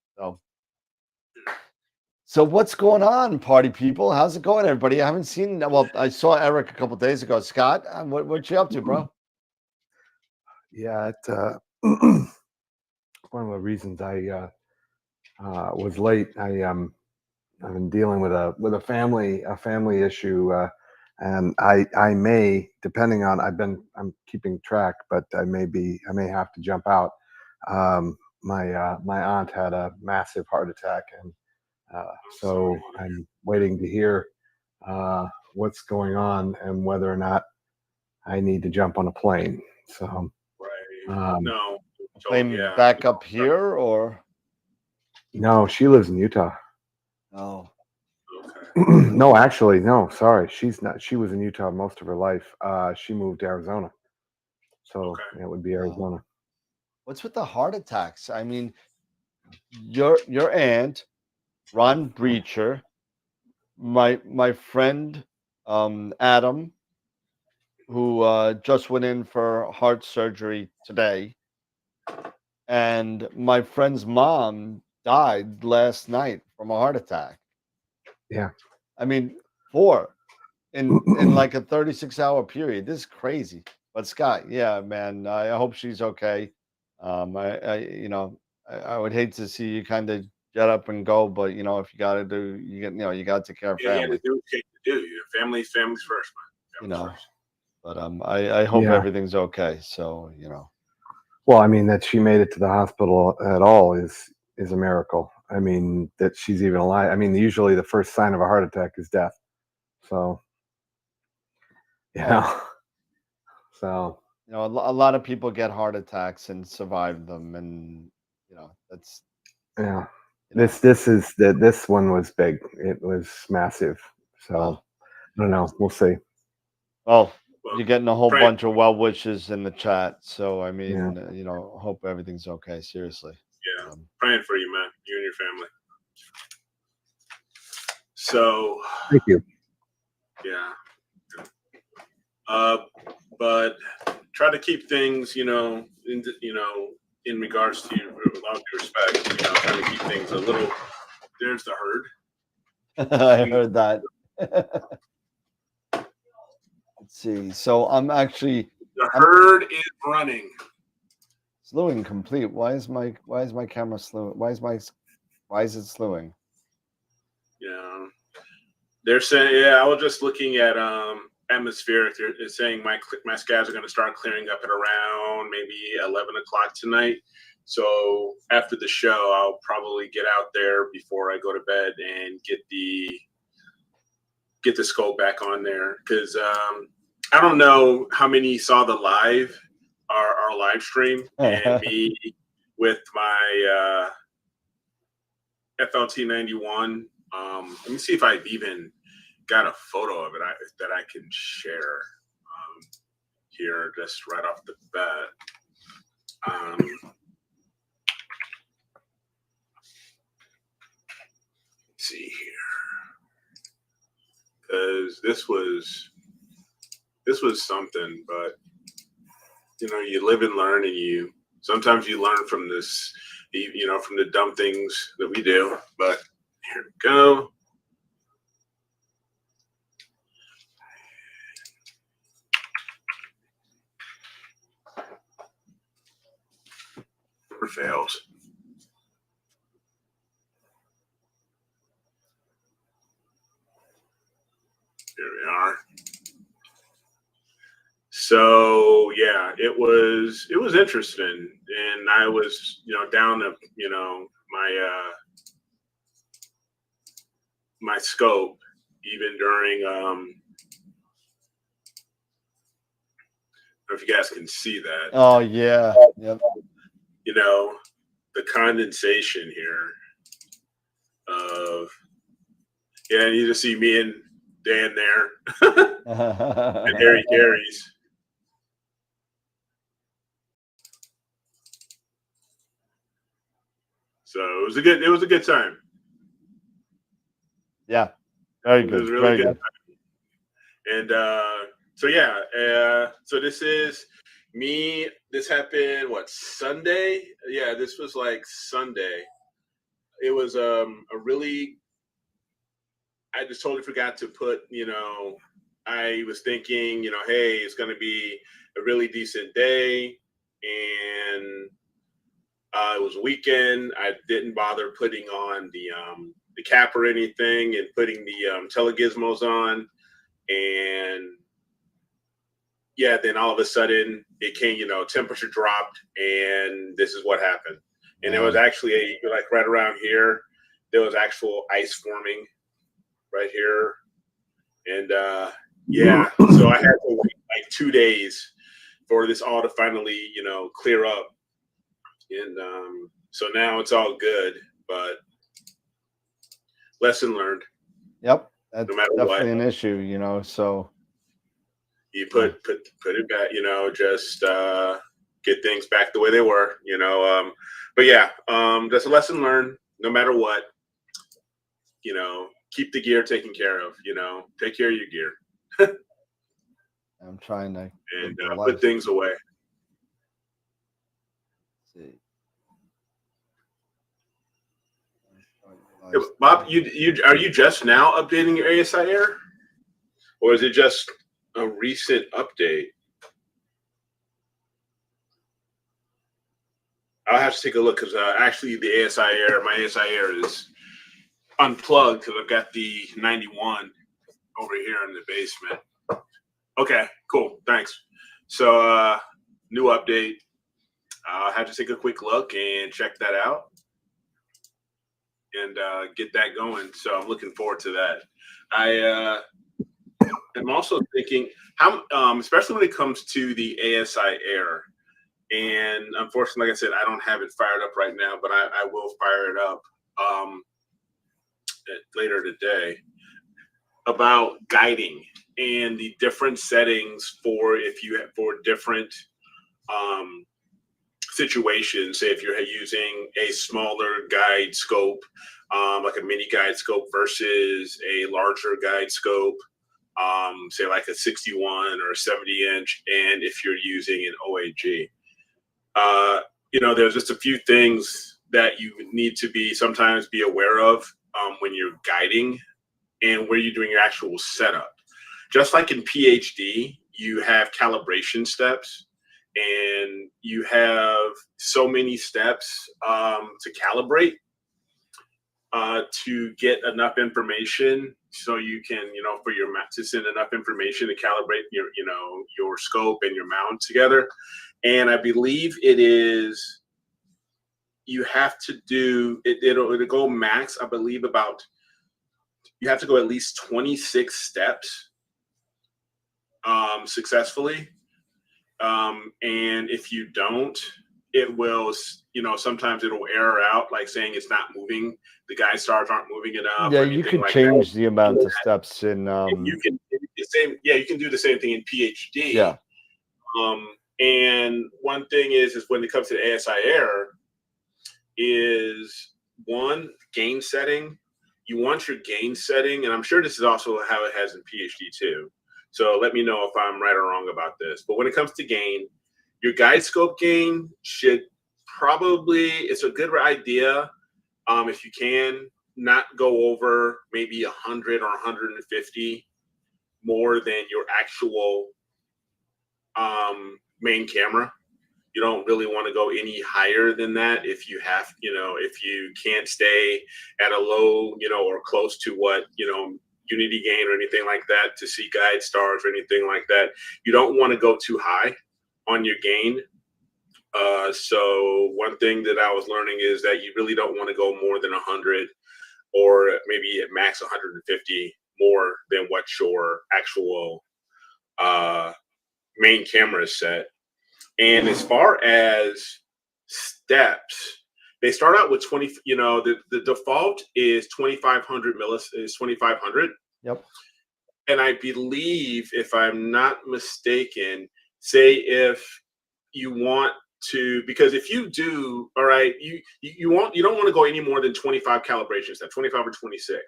So what's going on, party people? How's it going, everybody? I haven't seen. Well, I saw Eric a couple days ago. Scott, what you up to, bro? Yeah, one of the reasons I was late. I've been dealing with a family issue, and I may, depending on, I'm keeping track, but I may have to jump out. My aunt had a massive heart attack, and so I'm waiting to hear what's going on and whether or not I need to jump on a plane. So No. Plane back up here or no, she lives in Utah. Oh. No, actually, no. Sorry, she's not. She was in Utah most of her life. She moved to Arizona, so it would be Arizona. What's with the heart attacks? I mean, your aunt, Ron Breacher, my friend, Adam, who just went in for heart surgery today, and my friend's mom died last night from a heart attack. Yeah, I mean, four in like a 36-hour period. This is crazy. But Scott, yeah, man, I hope she's okay. I would hate to see you kind of get up and go, but if you got to do, you got to take care of family. Yeah, to do what you have to do. Family's first, man. First. But I hope everything's okay. So Well, I mean, that she made it to the hospital at all is a miracle. I mean, that she's even alive. I mean, usually the first sign of a heart attack is death. So, so a lot of people get heart attacks and survive them, and that's this one was big. It was massive. So I don't know. We'll see. Well, you're getting a whole bunch of well wishes in the chat. So I mean, hope everything's okay. Seriously. Yeah, praying for you, man. You and your family. So thank you. Yeah. But try to keep things, in regards to, with all due respect, trying to keep things a little. There's the herd. I heard that. Let's see. So I'm actually. The herd is running. Slewing complete. Why is my camera slewing? Why is it slewing? Yeah. They're saying, I was just looking at atmospheric. They're saying my skies are going to start clearing up at around maybe 11 o'clock tonight. So after the show, I'll probably get out there before I go to bed and get the scope back on there, because I don't know how many saw the our live stream, and me with my FLT91. Let me see if I've even got a photo of it that I can share here just right off the bat. see here, because this was something. But you know, you live and learn, and sometimes you learn from this, you know, from the dumb things that we do. But here we go. Never fails. Here we are. So yeah, it was interesting, and I was, you know, down to, you know, my scope even during I don't know if you guys can see that. Oh yeah. Yep. You know, the condensation here of, yeah, and you just see me and Dan there and Harry Carey's. So it was a good time. Yeah. Very It good. was really Very good. good. And so yeah, so this is me. This happened Sunday? Yeah, this was like Sunday. It was a really. I just totally forgot to put. You know, I was thinking, you know, hey, it's going to be a really decent day, and it was a weekend. I didn't bother putting on the cap or anything, and putting the telegizmos on, and yeah, then all of a sudden it came, you know, temperature dropped, and this is what happened. And it was actually like right around here, there was actual ice forming right here. And yeah, so I had to wait like 2 days for this all to finally, you know, clear up. And so now it's all good, but lesson learned. Yep. That's No matter definitely what. an issue, you know. So You put it back, you know, just get things back the way they were, you know. But yeah, that's a lesson learned. No matter what, you know, keep the gear taken care of. You know, take care of your gear I'm trying to and put things away. see. Yeah, Bob, are you just now updating your ASI Air, or is it just a recent update? I'll have to take a look because actually the ASI Air, my ASI Air is unplugged because I've got the 91 over here in the basement. Okay, cool. Thanks. So new update. I'll have to take a quick look and check that out and get that going. So I'm looking forward to that. I am also thinking how, especially when it comes to the ASI Air. And unfortunately, like I said, I don't have it fired up right now, but I will fire it up later today, about guiding and the different settings for different situations. Say if you're using a smaller guide scope, like a mini guide scope versus a larger guide scope, say like a 61 or a 70-inch, and if you're using an OAG. You know, there's just a few things that you need to sometimes be aware of when you're guiding and where you're doing your actual setup. Just like in PhD, you have calibration steps, and you have so many steps to calibrate to get enough information so you can, you know, for your mount, to send enough information to calibrate your, you know, your scope and your mount together. And I believe it is, you have to do it, it'll go max, I believe, about, you have to go at least 26 steps successfully. And if you don't, it will, you know, sometimes it'll error out, like saying it's not moving, the guide stars aren't moving enough. Yeah, or you anything could like change that. the amount of steps in You can you can do the same thing in PhD. yeah. And one thing is when it comes to the ASI Air, is one, gain setting you want your gain setting, and I'm sure this is also how it has in PhD too. So let me know if I'm right or wrong about this. But when it comes to gain, your guide scope gain should probably, it's a good idea if you can not go over maybe 100 or 150 more than your actual main camera. You don't really want to go any higher than that if you have, if you can't stay at a low, or close to what, unity gain or anything like that to see guide stars or anything like that. You don't want to go too high on your gain. So one thing that I was learning is that you really don't want to go more than 100 or maybe at max 150 more than what your actual main camera is set. And as far as steps, they start out with 20, the default is 2,500 is 2,500. Yep. And I believe, if I'm not mistaken, say if you want to, because if you do, all right, you don't want to go any more than 25 calibration steps, 25 or 26,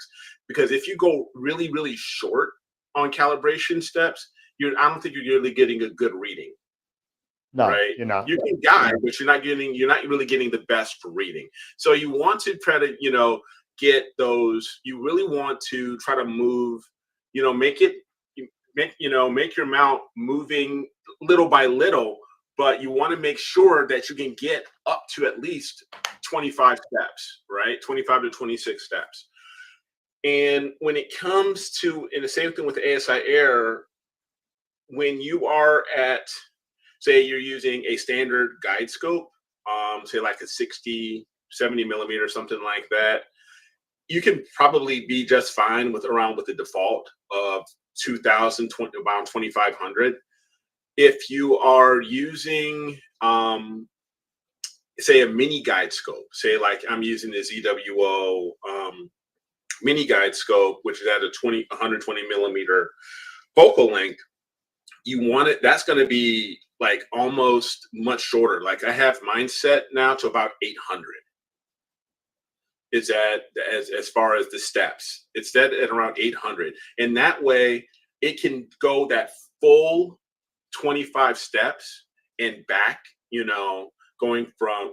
because if you go really, really short on calibration steps, I don't think you're really getting a good reading. No, right? you're not. You can guide, but you're not really getting the best for reading. So you want to try to, get those, you really want to try to move, make your mount moving little by little, but you want to make sure that you can get up to at least 25 steps, right? 25 to 26 steps. And when it comes to, and the same thing with ASI Air, when you are at, say you're using a standard guide scope, say like a 60, 70 millimeter, something like that, you can probably be just fine with the default of 2,000, about 2,500. If you are using, say a mini guide scope, say like I'm using the ZWO mini guide scope, which is at a 120 millimeter focal length, you want it, that's going to be like almost much shorter. Like I have mine set now to about 800. Is at as far as the steps. It's set at around 800. And that way it can go that full 25 steps and back, going from,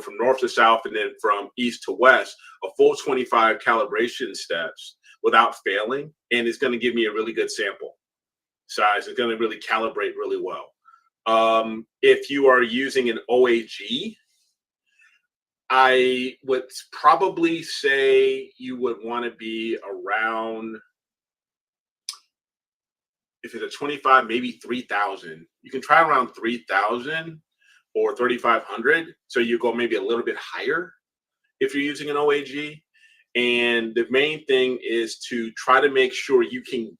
from north to south and then from east to west, a full 25 calibration steps without failing. And it's going to give me a really good sample size. It's going to really calibrate really well. If you are using an OAG, I would probably say you would want to be around, if it's a 25, maybe 3,000. You can try around 3,000 or 3,500. So you go maybe a little bit higher if you're using an OAG. And the main thing is to try to make sure you can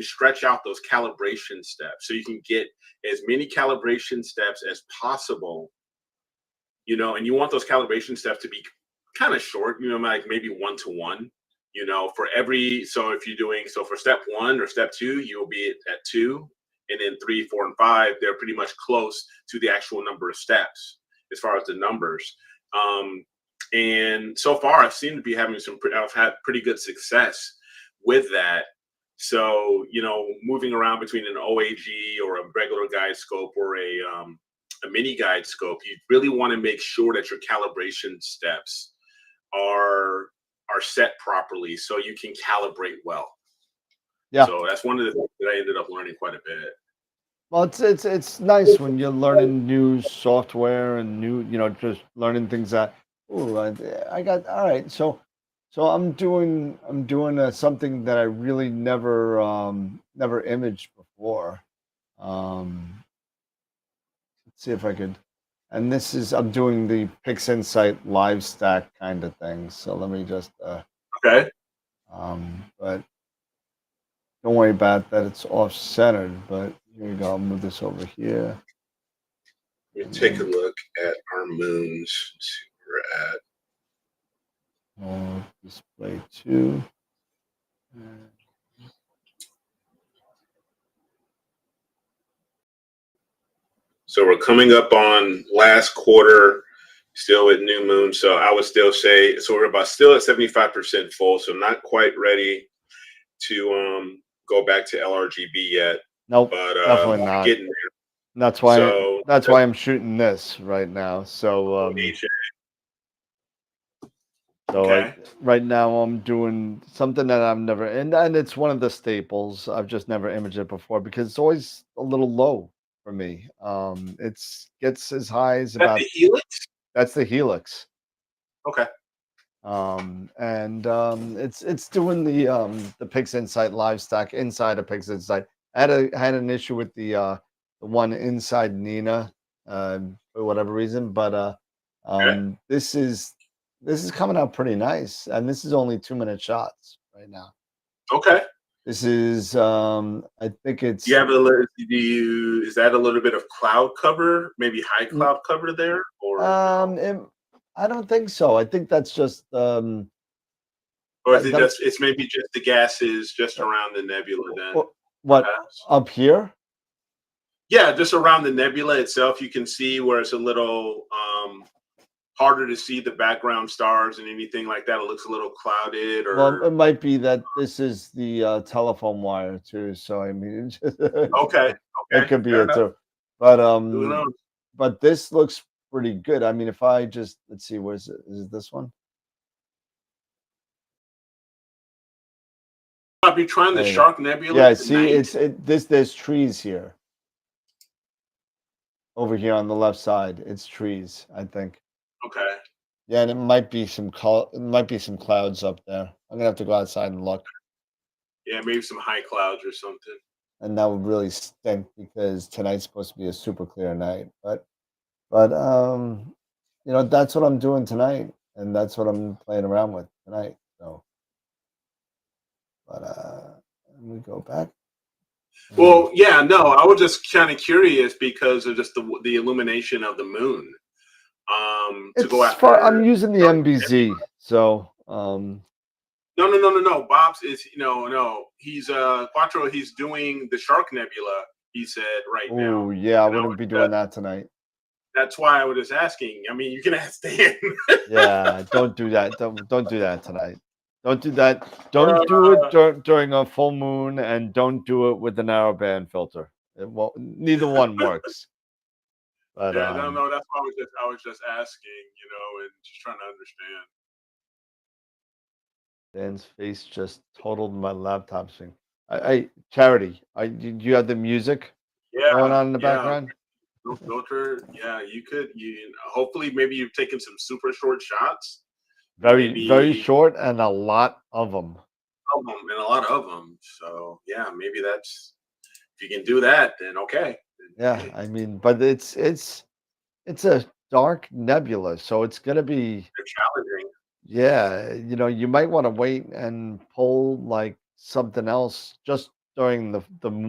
stretch out those calibration steps. So you can get as many calibration steps as possible, and you want those calibration steps to be kind of short, like maybe 1-to-1, for every, so if you're doing, so for step 1 or step 2, you'll be at 2, and then 3, 4, and 5, they're pretty much close to the actual number of steps as far as the numbers. And so far, I've seemed to be having I've had pretty good success with that. So, moving around between an OAG or a regular guide scope or a mini guide scope, you really want to make sure that your calibration steps are set properly so you can calibrate well. Yeah. So that's one of the things that I ended up learning quite a bit. Well, it's nice when you're learning new software and new, just learning things that, I got, all right. So I'm doing something that I really never imaged before. Let's see if I could, and I'm doing the Pixinsight live stack kind of thing. So let me just, okay. But don't worry about that. It's off centered, but here we go. I'll move this over here. Let me take a look at our moons, see where we're at. Display 2. So we're coming up on last quarter still at new moon. So I would still say, so we're about still at 75% full. So not quite ready to go back to LRGB yet, Nope, but definitely not. getting there. That's why So I'm shooting this right now. So HA, so okay. right now I'm doing something that I've never, and it's one of the staples. I've just never imaged it before because it's always a little low for me. It's gets as high as Is that about, the Helix? that's the helix. Okay. And it's doing the Pixinsight live stack inside of Pixinsight. I had an issue with the one inside Nina for whatever reason, but Okay. this is coming out pretty nice, and this is only 2-minute shots right now. Okay. This is I think it's Do you have is that a little bit of cloud cover, maybe high cloud cover there, or no? I don't think so. I think that's just Or is it that, just it's maybe just the gases just around the nebula then? what Perhaps? up here. Yeah, just around the nebula itself, you can see where it's a little harder to see the background stars and anything like that. It looks a little clouded, Well, it or might be that this is the telephone wire too. So I mean, okay, it okay, could be fair it enough. too. But Who knows? but this looks pretty good. I mean, if I just let's see, where's it? Is it this one? I'll be trying the There you go. Shark Nebula Yeah, at see, night. there's trees here. Over here on the left side, it's trees, I think. Okay. Yeah, and it might be some clouds up there. I'm gonna have to go outside and look. Yeah, maybe some high clouds or something. And that would really stink because tonight's supposed to be a super clear night. But that's what I'm doing tonight, and that's what I'm playing around with tonight. So, but let me go back. Well, yeah, no, I was just kind of curious because of just the illumination of the moon. To go I'm after using the Shark MBZ, Nebula. so No. Bob's is no. He's Quattro. He's doing the Shark Nebula. He said right now. oh yeah, I And I wouldn't be doing that tonight. that's why I was just asking. I mean, you can ask Dan. Yeah, don't do that. Don't do that tonight. Don't do that. Don't do it during a full moon, and don't do it with the narrowband filter. It won't. Neither one works. But Yeah, no. That's why I was just asking, and just trying to understand. Dan's face just totaled my laptop screen. Charity. Do you have the music going Yeah, on in the yeah. background? No filter. Yeah, you could. Hopefully maybe you've taken some super short shots. Very, very Maybe short and a lot of them. of them and a lot of them. So yeah, maybe that's if you can do that, then okay. Yeah, Hey, I mean, but it's a dark nebula, so it's gonna be. they're challenging. Yeah, you might want to wait and pull like something else just during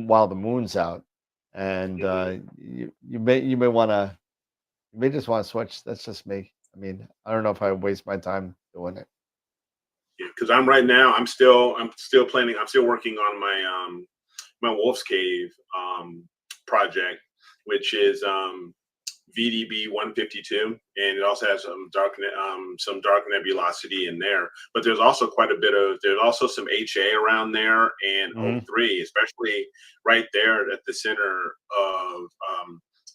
while the moon's out, and Mhm. you may just want to switch. That's just me. I mean, I don't know if I waste my time doing it. Yeah, because I'm still planning. I'm still working on my Wolf's Cave project, which is VDB 152, and it also has some dark nebulosity in there. But there's also some HA around there and Hmm. O3, especially right there at the center of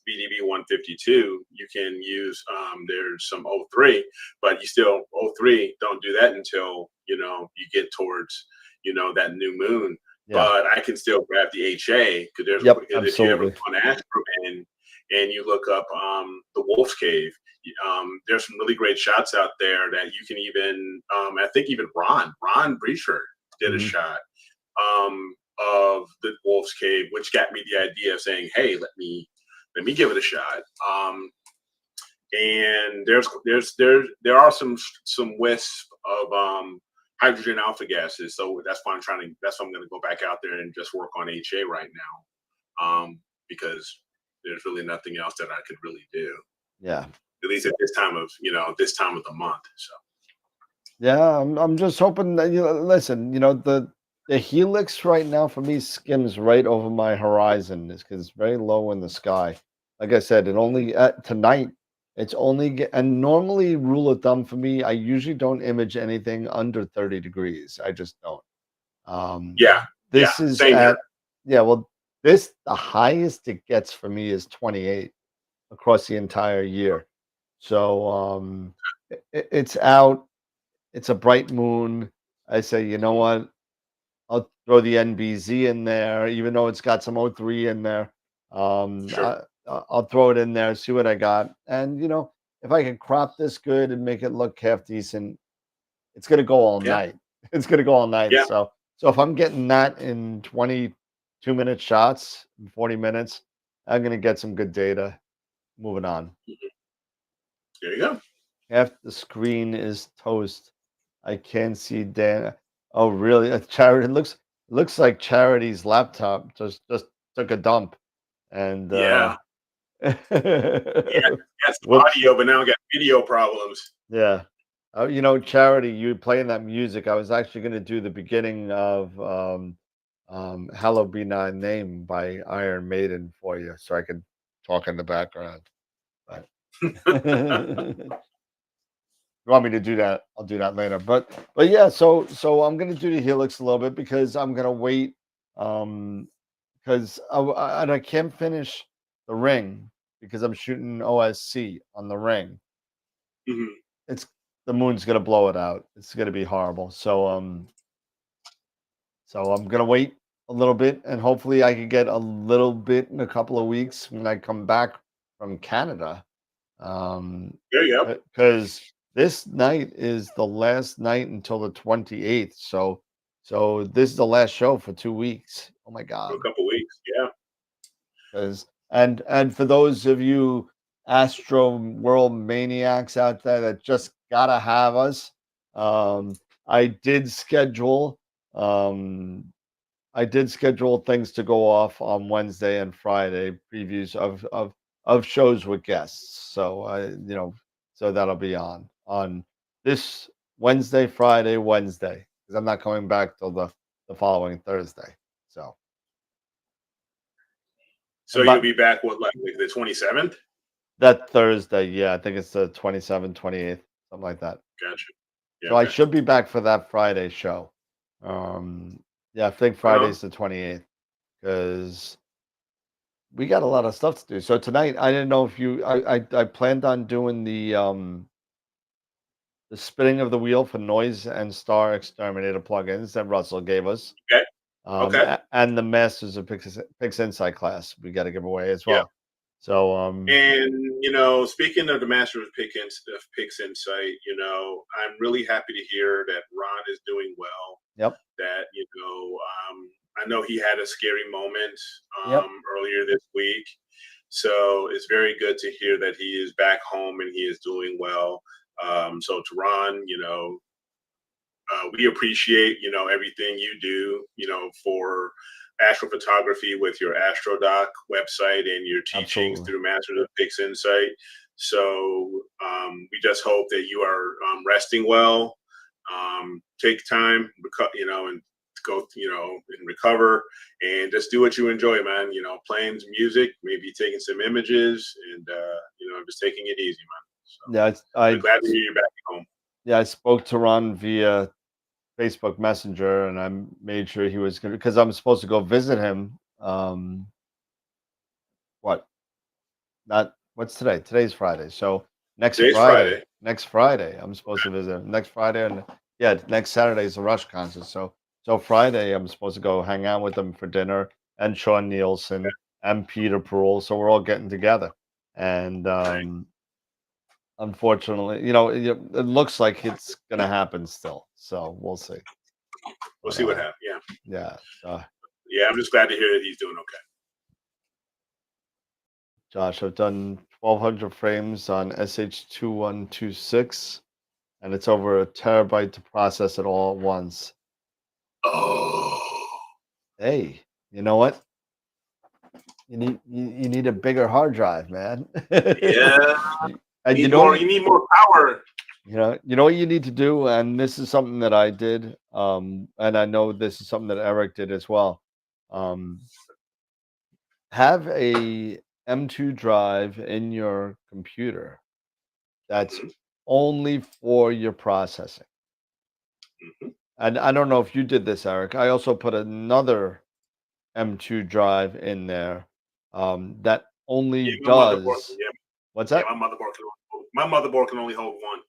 VDB 152. You can use there's some O3, but you still O3 don't do that until you get towards that new moon. Yeah. But I can still grab the HA because Yep. if you ever Absolutely. go on Astroman and you look up the Wolf's Cave, there's some really great shots out there that you can even I think even Ron Breischer did a Hmm. shot of the Wolf's Cave, which got me the idea of saying, hey, let me give it a shot. And there are some wisps of hydrogen alpha gases, so that's why I'm going to go back out there and just work on HA right now, because there's really nothing else that I could really do, Yeah. at least at this time of the month. So Yeah. I'm just hoping that listen. The helix right now for me skims right over my horizon. Is because it's very low in the sky. Like I said, it only tonight It's only and normally rule of thumb for me, I usually don't image anything under 30 degrees. I just don't. Yeah, This is same here. at yeah, well, this the highest it gets for me is 28 across the entire year. So it's out, it's a bright moon. I say, you know what? I'll throw the NBZ in there, even though it's got some O3 in there. Sure. I'll throw it in there, see what I got. And if I can crop this good and make it look half decent, it's gonna go all Yeah. night. It's gonna go all night. Yeah. So if I'm getting that in 22-minute shots, 40 minutes, I'm gonna get some good data. Moving on. There you go. Half the screen is toast. I can't see Dan. Oh, really? Charity. It looks like Charity's laptop just took a dump, and Yeah. Yeah. That's whoops. audio, but now I got video problems. Yeah. Charity, you playing that music. I was actually going to do the beginning of "Hallowed Be Thy Name" by Iron Maiden for you, so I could talk in the background. But you want me to do that, I'll do that later. But yeah, so I'm gonna do the helix a little bit because I'm gonna wait. Because and I can't finish the ring because I'm shooting OSC on the ring. Mhm. It's the moon's gonna blow it out. It's gonna be horrible. So I'm gonna wait a little bit and hopefully I can get a little bit in a couple of weeks when I come back from Canada. There you go. Because this night is the last night until the 28th. So this is the last show for 2 weeks. Oh my For God. a couple weeks. Yeah. And for those of you Astro World maniacs out there that just gotta have us, I did schedule um I did schedule things to go off on Wednesday and Friday, previews of shows with guests. So that'll be on this Wednesday, because I'm not coming back till the following Thursday. So So but you'll be back like the 27th? that Thursday, yeah, I think it's the 27th, 28th, something like that. Gotcha. Yeah, So I okay. should be back for that Friday show. Yeah, I think Right on. Friday's the 28th because we got a lot of stuff to do. So tonight, I didn't know if I planned on doing the spinning of the wheel for noise and star exterminator plugins that Russell gave us. Okay. Okay. And the Masters of Pixinsight class we got to give away as Yeah. well. So And speaking of the Master of Pixinsight, I'm really happy to hear that Ron is doing well. yep, That I know he had a scary moment Yep. earlier this week, so it's very good to hear that he is back home and he is doing well. So to Ron, we appreciate everything you do for astrophotography with your AstroDoc website and your teachings Absolutely. through Masters of Pixinsight. So we just hope that you are resting well. Take time, and go, and recover, and just do what you enjoy, man. Playing some music, maybe taking some images, and just taking it easy, man. So Yeah, we're glad to hear you're back at home. I spoke to Ron via Facebook Messenger, and I made sure he was good because I'm supposed to go visit him. What? Not what's today? Today's Friday. So Today's Friday. next Friday, I'm supposed to visit him. Next Friday, and yeah, next Saturday is the Rush concert. So Friday, I'm supposed to go hang out with them for dinner, and Sean Nielsen and Peter Perul. So we're all getting together, and unfortunately, it looks like it's gonna happen still. So we'll see. We'll see what happens. Yeah. Yeah. Yeah, I'm just glad to hear that he's doing okay. Josh, I've done 1,200 frames on SH2126, and it's over a terabyte to process it all at once. Oh. Hey, you know what? You need a bigger hard drive, man. Yeah. And you need more power. You know what you need to do, and this is something that I did, and I know this is something that Eric did as well. Have a M2 drive in your computer that's only for your processing. Mhm. And I don't know if you did this, Eric. I also put another M2 drive in there that only Yeah, my motherboard. does Yeah, what's yeah, that? my motherboard can only hold one.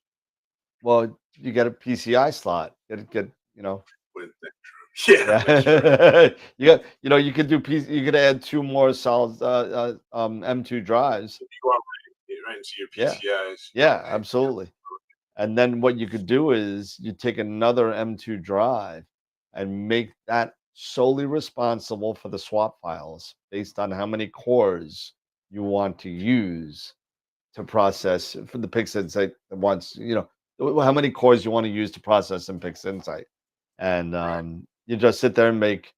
Well, you get a PCI slot. Get With that. Yeah, that's true. yeah. You could do you could add two more solid M2 drives. You are right. You're right into your Yeah. PCIs. Yeah, absolutely. And then what you could do is you take another M2 drive and make that solely responsible for the swap files based on how many cores you want to use to process for the Pixinsight once, how many cores you want to use to process in Pixinsight. And Right. you just sit there and make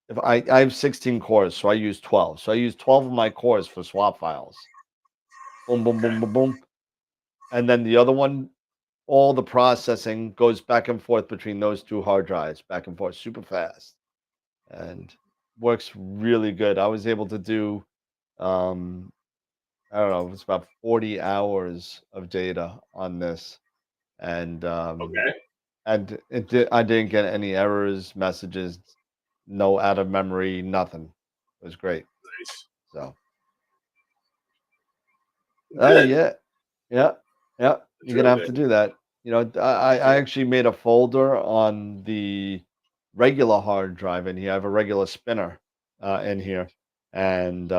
if I have 16 cores, so I use 12. So I use 12 of my cores for swap files. Boom, boom, Okay. boom, boom, boom. And then the other one, all the processing goes back and forth between those two hard drives, back and forth super fast, and works really good. I was able to do, um, I don't know, it was about 40 hours of data on this, and Okay. I didn't get any errors, messages, no out of memory, nothing. It was great. Nice. So, Good. yeah, yeah, yeah. That's You're gonna real have good. to do that. I actually made a folder on the regular hard drive in here. I have a regular spinner in here, and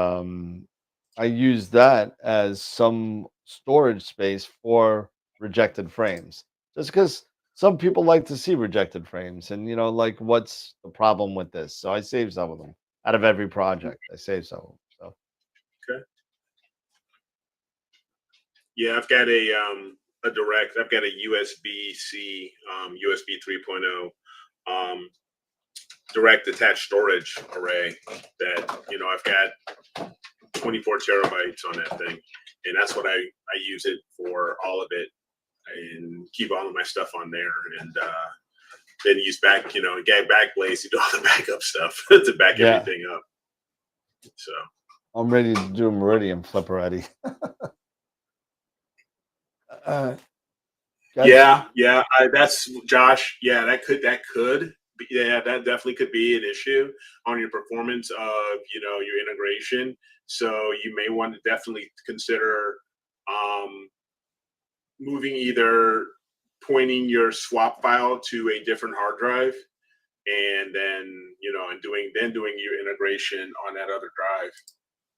I use that as some storage space for rejected frames. Just because some people like to see rejected frames, and like, what's the problem with this? So I save some of them out of every project. I save some of them. So Okay. Yeah, I've got I've got a USB-C, USB 3.0 direct attached storage array that I've got 24 terabytes on that thing, and that's what I use it for, all of it, and keep all of my stuff on there, and then use get Backblaze to do all the backup stuff to back yeah, everything up. So I'm ready to do a Meridian flip already. Uh, guys, yeah, that's Josh. Yeah, that definitely could be an issue on your performance of your integration. So you may want to definitely consider um, moving, either pointing your swap file to a different hard drive, and then and doing your integration on that other drive.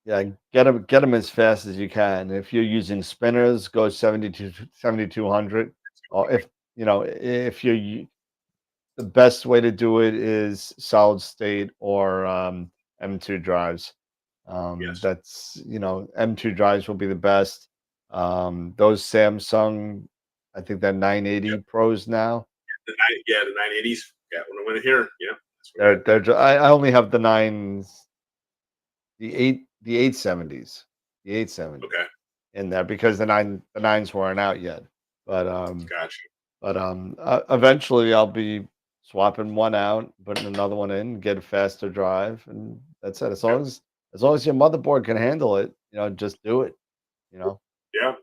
yeah, get them as fast as you can. If you're using spinners, go 7200. Or if the best way to do it is solid state or M2 drives. Yes. That's M2 drives will be the best. Those Samsung, I think they're 980 Yep. Pros now. The 980s. Yeah, what I want to hear. Yeah. That's what I only have the nines, the 870s, the 870 okay. in there because the nines weren't out yet. But Gotcha. eventually I'll be swapping one out, putting another one in, get a faster drive, and that's it. Yep. As long as your motherboard can handle it, just do it. Yeah. Yeah.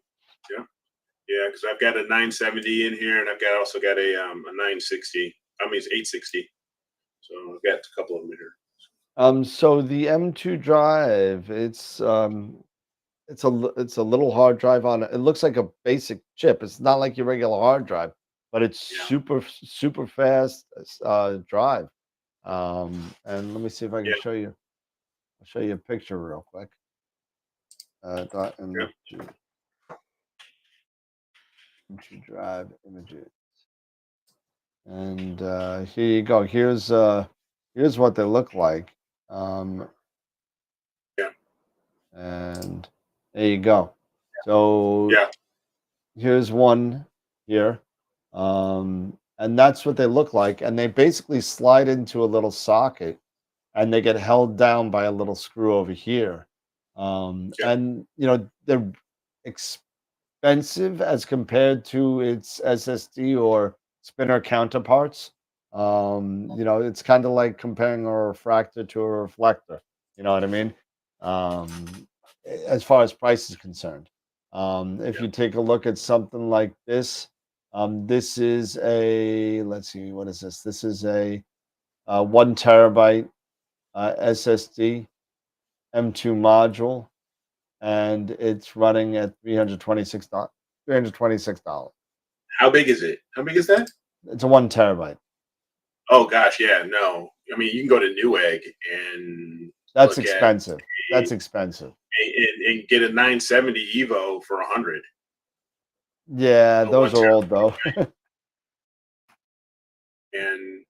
Yeah, because I've got a 970 in here, and also got a 960. I mean, it's 860. So I've got a couple of them here. So the M2 drive, it's a little hard drive on it. It looks like a basic chip. It's not like your regular hard drive, but it's Yeah. super fast drive. And let me see if I can Yeah. show you. I'll show you a picture real quick. Yep. M2 drive images. And here you go. Here's what they look like. Yeah. And there you go. So Yeah. here's one here. And that's what they look like. And they basically slide into a little socket and they get held down by a little screw over here. Yeah. And they're expensive as compared to its SSD or spinner counterparts. It's kind of like comparing a refractor to a reflector. You know what I mean? As far as price is concerned. If you take a look at something like this, this is a, let's see, what is this? This is a 1 terabyte SSD M2 module, and it's running at $326. How big is it? How big is that? It's a 1 terabyte. Oh gosh, yeah, no. I mean, you can go to Newegg and That's look at expensive. That's expensive. and get a 970 Evo for 100. Yeah, A those 1 are old though. And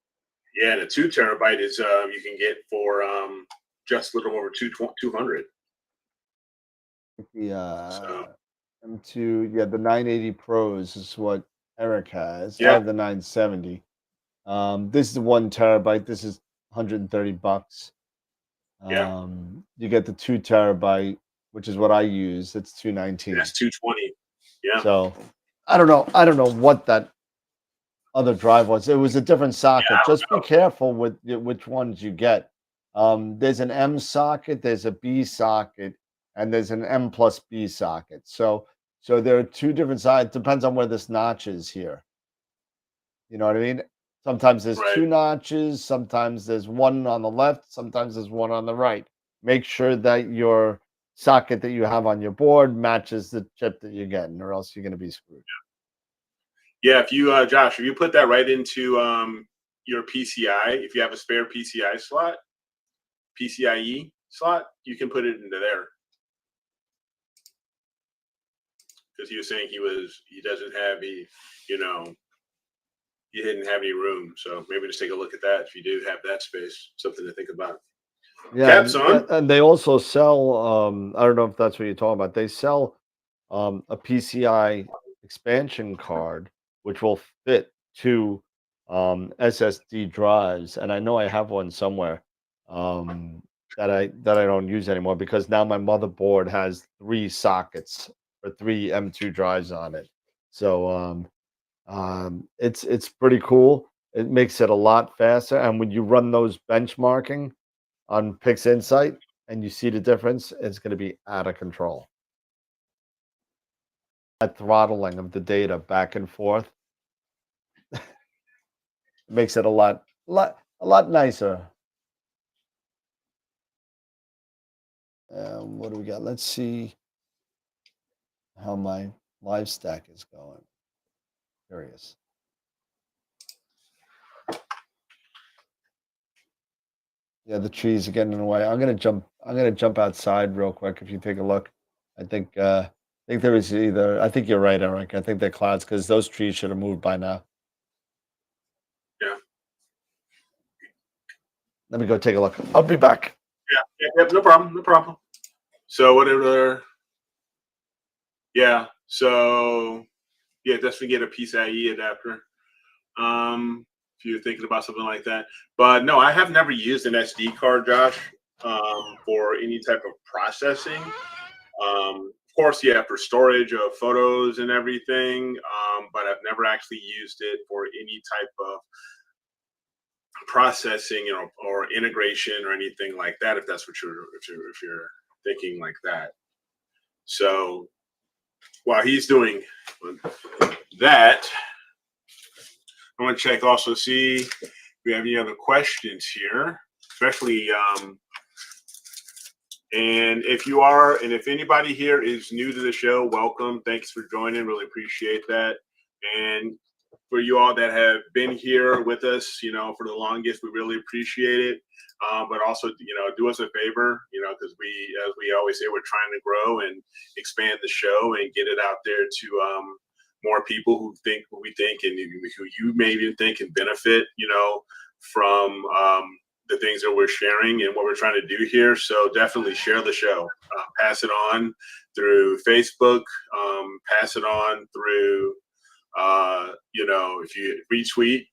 yeah, and a 2 terabyte is you can get for just a little over 200. The So M2, yeah, the 980 Pros is what Eric has. I yeah, have the 970. This is 1 terabyte. This is $130. yeah, You get the 2 terabyte, which is what I use. It's $219. that's 220. Yeah, So I don't know. I don't know what that other drive was. It was a different yeah, socket. I Just don't be know. careful with which ones you get. There's an M socket, there's a B socket, and there's an M plus B socket. So there are two different sides. Depends on where this notch is here. You know what I mean? Sometimes there's Right. two notches, sometimes there's one on the left, sometimes there's one on the right. Make sure that your socket that you have on your board matches the chip that you're getting, or else you're going to be screwed. Yeah, if you Josh, if you put that right into your PCI, if you have a spare PCI slot, PCIe slot, you can put it into there. Because he was saying he doesn't have he didn't have any room. So maybe just take a look at that if you do have that space. Something to think about. Yeah, Caps on. and they also sell. I don't know if that's what you're talking about. They sell a PCI expansion card, which will fit two SSD drives, and I know I have one somewhere that I don't use anymore because now my motherboard has 3 sockets or 3 M2 drives on it. So it's pretty cool. It makes it a lot faster, and when you run those benchmarking on Pixinsight and you see the difference, it's going to be out of control. That throttling of the data back and forth makes it a lot nicer. What do we got? Let's see how my live stack is going. Curious. Yeah, the trees are getting in the way. I'm gonna jump outside real quick if you take a look. I think there is either I think you're right, Eric. I think they're clouds because those trees should have moved by now. Yeah. Let me go take a look. I'll be back. Yeah. No problem. No problem. So whatever. Yeah. So yeah, definitely get a PCIe adapter. If you're thinking about something like that. But no, I have never used an SD card, Josh, for any type of processing. Of course, yeah, for storage of photos and everything, but I've never actually used it for any type of processing, or integration or anything like that. If that's what if you're thinking like that. So while he's doing that, I'm going to check also see if we have any other questions here, especially and if anybody here is new to the show, welcome. Thanks for joining. Really appreciate that. And for you all that have been here with us, for the longest, we really appreciate it. But also, do us a favor, because as we always say, we're trying to grow and expand the show and get it out there to more people who we think and who you maybe think can benefit, from the things that we're sharing and what we're trying to do here. So definitely share the show, pass it on through Facebook, pass it on through, if you retweet,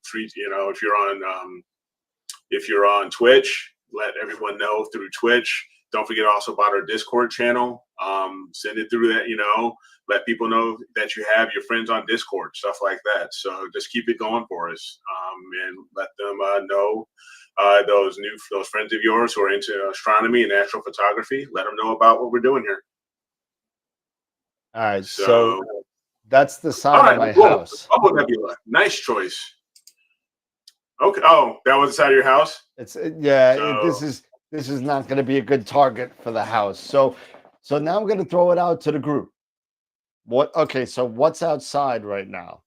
if you're on Twitch, let everyone know through Twitch. Don't forget also about our Discord channel. Send it through that, let people know that you have your friends on Discord, stuff like that. So just keep it going for us, and let them know, those friends of yours who are into astronomy and astrophotography, let them know about what we're doing here. All right, So, so that's the all side right, of my cool. house. Bubble nebula, nice choice. Okay. Oh, that was the side of your house. It's yeah. So, This is not going to be a good target for the house. So now I'm going to throw it out to the group. What? Okay, so what's outside right now?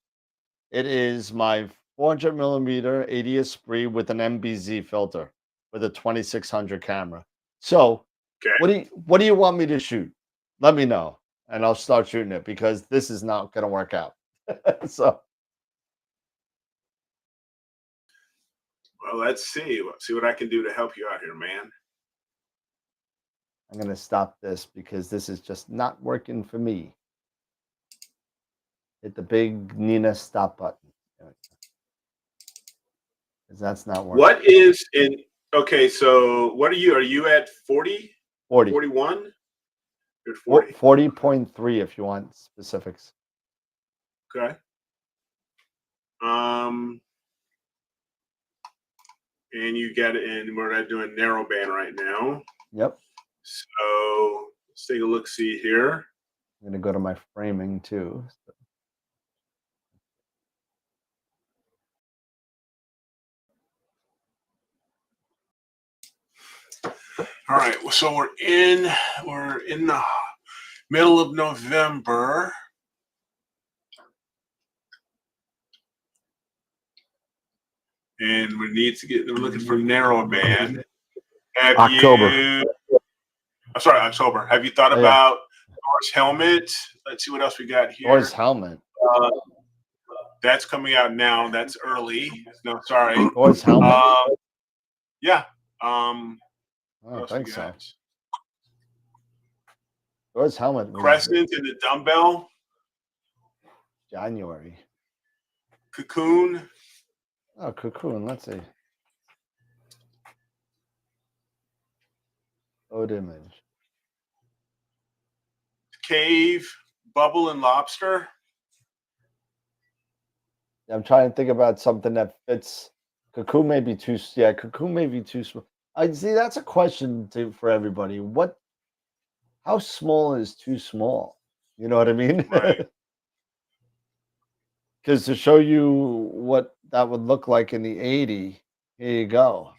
It is my 400 millimeter 80 Esprit with an MBZ filter with a 2600 camera. So okay. what do you want me to shoot? Let me know, and I'll start shooting it because this is not going to work out. So Well, let's see. Let's see what I can do to help you out here, man. I'm going to stop this because this is just not working for me. Hit the big Nina stop button. Because that's not working. What is in? Okay, so what are you? Are you at 40? 40. 41? You're 40. 40.3 if you want specifics. Okay. And you got it in. We're not doing narrow band right now. Yep. So let's take a look. See here. I'm going to go to my framing too. All right. So we're in the middle of November. And we need to get. We're looking for narrow band. October. October. Have you thought about Thor's helmet? Let's see what else we got here. Thor's helmet. That's coming out now. That's early. No, sorry. Thor's helmet. Yeah. I don't think so. Got? Thor's helmet. Crescent and the dumbbell. January. Cocoon. Oh, cocoon. Let's see. Old image. Cave. Bubble and lobster. I'm trying to think about something that fits. Cocoon may be too. Yeah, cocoon may be too small. I see. That's a question for everybody. How small is too small? You know what I mean? Right. Because to show you what that would look like in the 80, here you go.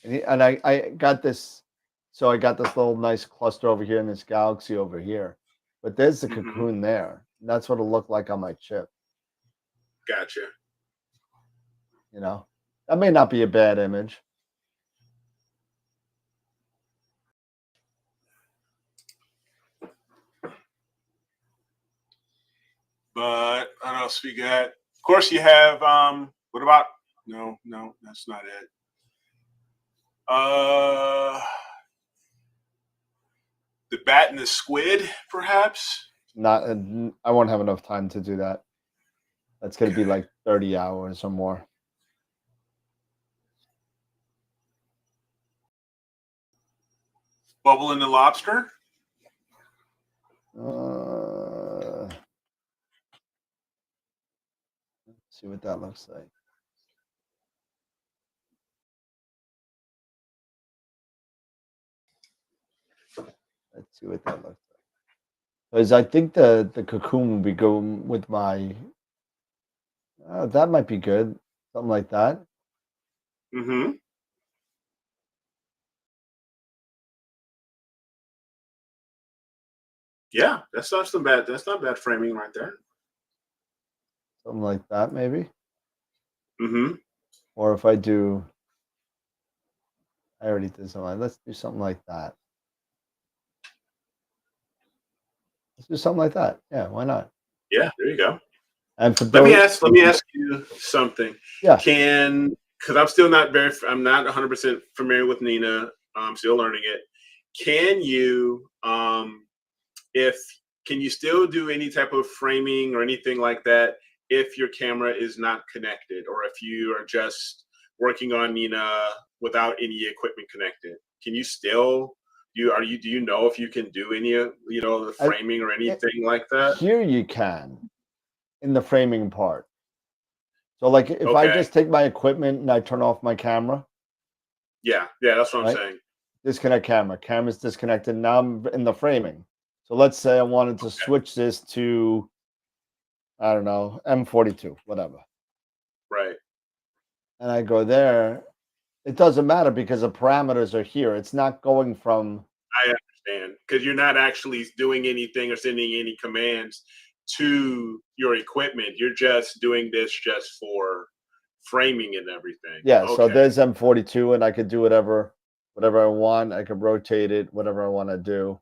And I got this. So I got this little nice cluster over here and this galaxy over here. But there's the cocoon there. And that's what it'll look like on my chip. Gotcha. You know, that may not be a bad image. But what else we got? Of course, you have. What about? No, that's not it. The bat and the squid, perhaps. Not. I won't have enough time to do that. That's going to be like 30 hours or more. Bubble and the lobster. Let's see what that looks like. Let's see what that looks like. Because I think the cocoon will be going with my. That might be good. Something like that. Mm-hmm. Yeah, that's not so bad. That's not bad framing right there. Something like that, maybe. Mm-hmm. Or if I do. I already did something. Let's do something like that. Let's do something like that. Yeah, why not? Yeah, there you go. And for let me ask you something. Yeah. Because I'm not 100% familiar with Nina. I'm still learning it. Can you can you still do any type of framing or anything like that if your camera is not connected, or if you are just working on Nina without any equipment connected? Can you still do you know if you can do any of the framing or anything like that? Here you can in the framing part. So like if I just take my equipment and I turn off my camera. Yeah, that's what I'm saying. Disconnect camera. Camera's disconnected. Now I'm in the framing. So let's say I wanted to switch this to, I don't know, M42, whatever. Right. And I go there. It doesn't matter because the parameters are here. It's not going from. I understand, because you're not actually doing anything or sending any commands to your equipment. You're just doing this just for framing and everything. Yeah, so Okay. there's M42, and I could do whatever I want. I could rotate it, whatever I want to do.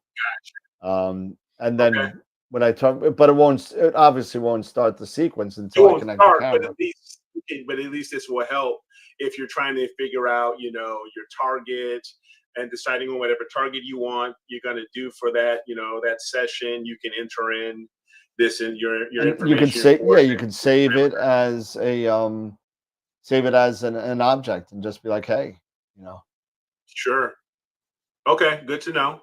And then Okay. when I turn, but it obviously won't start the sequence It until I won't connect the start, camera. but at least this will help if you're trying to figure out, your target and deciding on whatever target you want you're going to do for that, that session. You can enter in this in your And information. you can say, yeah, you can save it as an object and just be like, hey, Sure. Okay, good to know.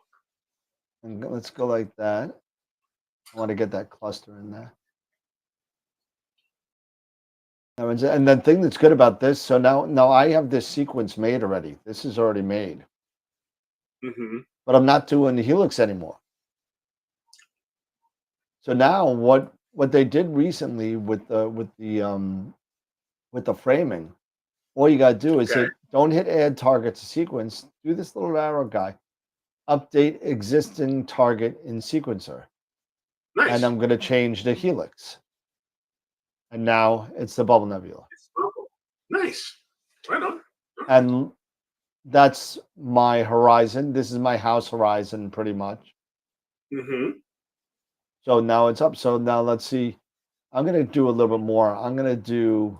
and let's go like that. I want to get that cluster in there. And the thing that's good about this, so now I have this sequence made already. This is already made, but I'm not doing the helix anymore. So now what they did recently with the framing, all you gotta do is don't hit add target to sequence. Do this little arrow guy, update existing target in sequencer. Nice. And I'm gonna change the helix. And now it's the bubble nebula. It's bubble. Nice. Right on. And that's my horizon. This is my house horizon pretty much. So now it's up. So now let's see. I'm gonna do a little bit more. I'm gonna do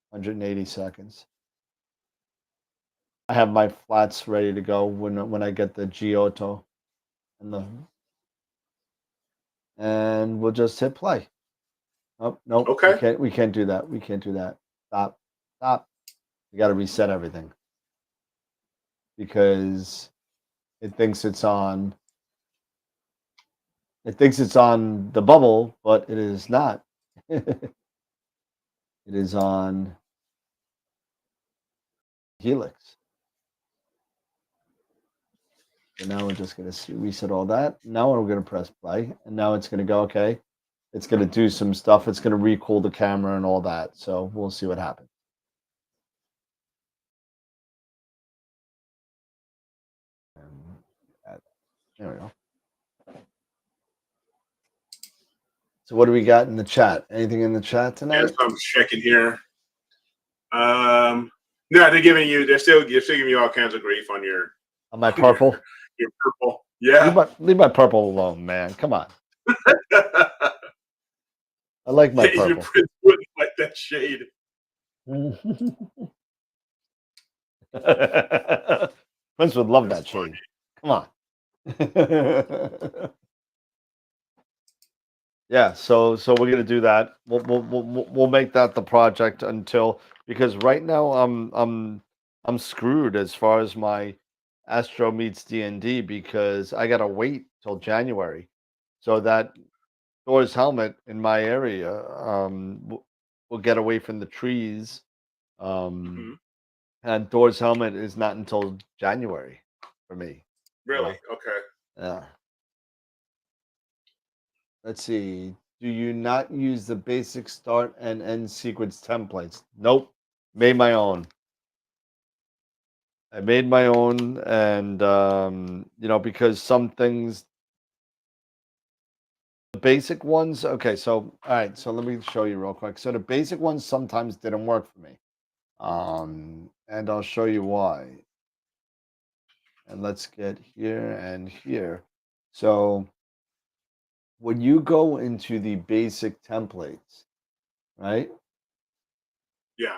180 seconds. I have my flats ready to go when I get the Giotto and we'll just hit play. Oh no, Okay. we can't do that. We can't do that. Stop. We got to reset everything because it thinks it's on. It thinks it's on the bubble, but it is not. It is on helix. So now we're just going to reset all that. Now we're going to press play, and now it's going to go, okay. It's going to do some stuff. It's going to recool the camera and all that. So we'll see what happens. There we go. So what do we got in the chat? Anything in the chat tonight? Yes, I'm checking here. No, they're still giving you all kinds of grief on your On my purple? Your purple. Yeah. Leave my purple alone, man. Come on. I like my purple. Your Prince wouldn't like that shade. Prince would love that shade. Come on. Yeah, so we're gonna do that. We'll make that the project because right now I'm screwed as far as my Astro meets D&D because I gotta wait till January, so that Thor's helmet in my area will get away from the trees, and Thor's helmet is not until January for me. Really? Okay. Yeah. Let's see. Do you not use the basic start and end sequence templates? Nope. Made my own. I made my own, and because some things, the basic ones. Okay, so all right. So let me show you real quick. So the basic ones sometimes didn't work for me, and I'll show you why. And let's get here and here. So when you go into the basic templates, right? Yeah.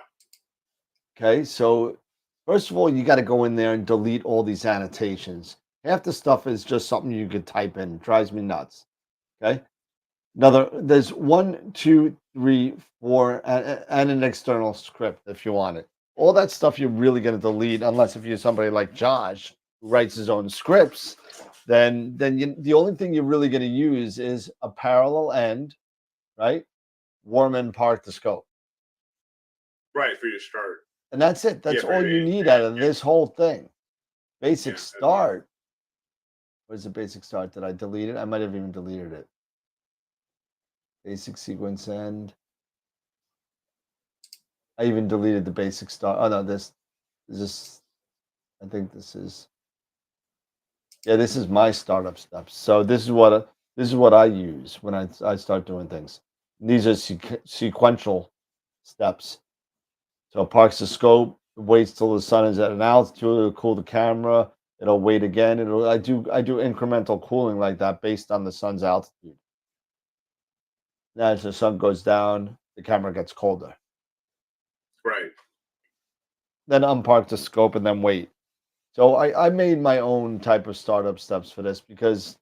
Okay, so first of all, you got to go in there and delete all these annotations. Half the stuff is just something you could type in. It drives me nuts. Okay. There's 1, 2, 3, 4, and an external script if you want it. All that stuff you're really going to delete unless if you're somebody like Josh who writes his own scripts. Then the only thing you're really going to use is a parallel end, right? Warm and park the scope. Right, for your start. And that's it. That's all you need out of this whole thing. Basic start. Where's the basic start? Did I delete it? I might have even deleted it. Basic sequence end. I even deleted the basic start. Oh no, this is, I think this is, yeah, this is my startup steps. So this is what I use when I start doing things. These are sequential steps. So it parks the scope, waits till the sun is at an altitude, it'll cool the camera, it'll wait again. I do incremental cooling like that based on the sun's altitude. Now as the sun goes down, the camera gets colder. Right. Then unpark the scope and then wait. So I made my own type of startup steps for this because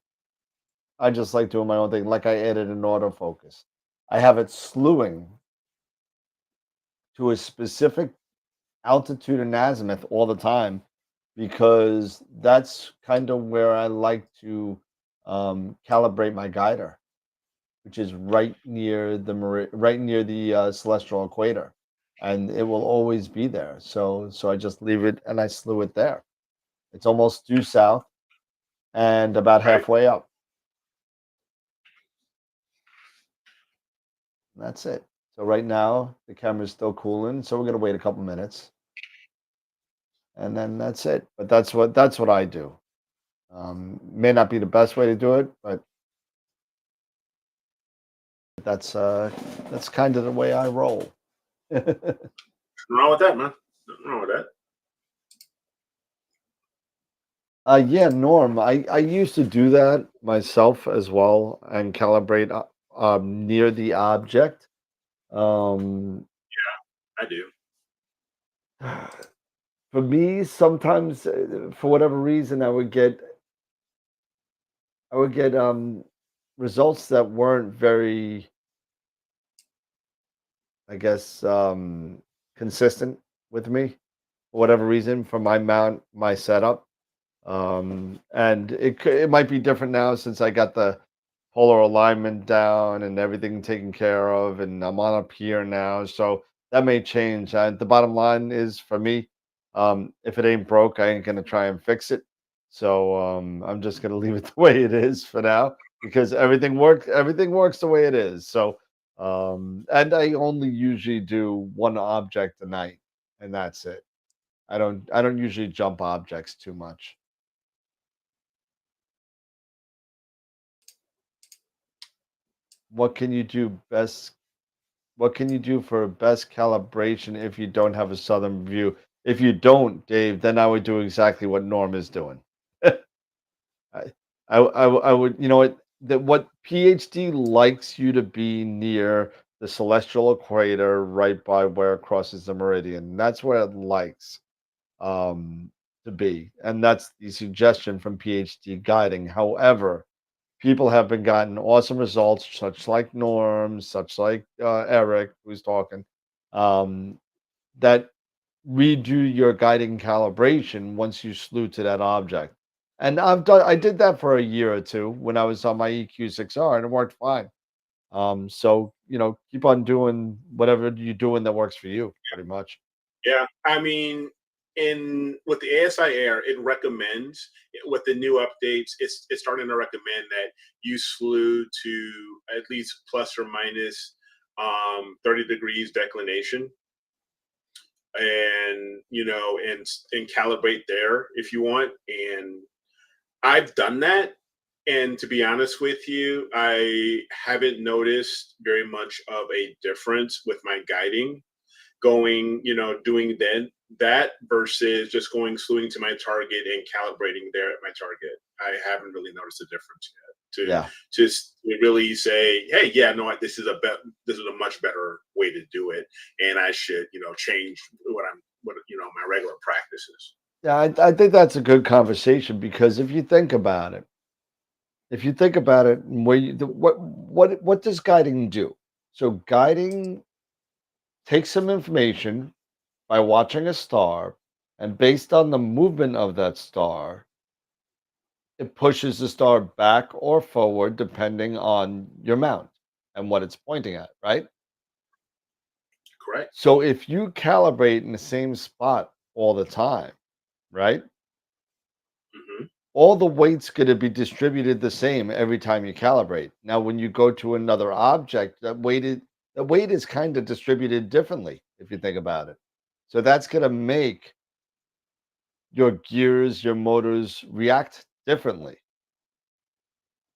I just like doing my own thing. Like I added an autofocus. I have it slewing to a specific altitude and azimuth all the time because that's kind of where I like to calibrate my guider, which is right near the celestial equator, and it will always be there. So I just leave it and I slew it there. It's almost due south and about Right. halfway up. That's it. So right now the camera's still cooling, so we're gonna wait a couple minutes, and then that's it. But that's what I do. May not be the best way to do it, but that's kind of the way I roll. Nothing wrong with that, man. Nothing wrong with that. Yeah, Norm. I used to do that myself as well and calibrate near the object. Um, I do. for me, sometimes for whatever reason, I would get results that weren't very, I guess, consistent with me for whatever reason for my mount, my setup. And it might be different now since I got the polar alignment down and everything taken care of, and I'm on a pier now, so that may change. The bottom line is for me, if it ain't broke, I ain't gonna try and fix it. So I'm just gonna leave it the way it is for now because everything works. Everything works the way it is. So and I only usually do one object a night, and that's it. I don't usually jump objects too much. What can you do best? What can you do for best calibration if you don't have a southern view? If you don't, Dave, then I would do exactly what Norm is doing. I, I would, you know what PhD likes you to be near the celestial equator, right by where it crosses the meridian. That's where it likes to be, and that's the suggestion from PhD guiding. However, people have been gotten awesome results, such like Norm, such like Eric, who's talking, um, that redo your guiding calibration once you slew to that object. And I did that for a year or two when I was on my EQ6R, and it worked fine. So keep on doing whatever you're doing that works for you, pretty much. Yeah, I mean, in with the ASI Air, it recommends with the new updates. It's starting to recommend that you slew to at least plus or minus 30 degrees declination, and and calibrate there if you want. And I've done that, and to be honest with you, I haven't noticed very much of a difference with my guiding going, doing then that versus just going slewing to my target and calibrating there at my target. I haven't really noticed a difference yet. To Yeah. just really say, hey, yeah, no, this is this is a much better way to do it, and I should, change what my regular practices. Yeah, I think that's a good conversation because if you think about it, what does guiding do? So guiding takes some information by watching a star, and based on the movement of that star, it pushes the star back or forward depending on your mount and what it's pointing at, right? Correct. So if you calibrate in the same spot all the time, right? Hmm. all the weight's going to be distributed the same every time you calibrate. Now, when you go to another object, the weight is kind of distributed differently if you think about it. So that's going to make your gears, your motors react differently.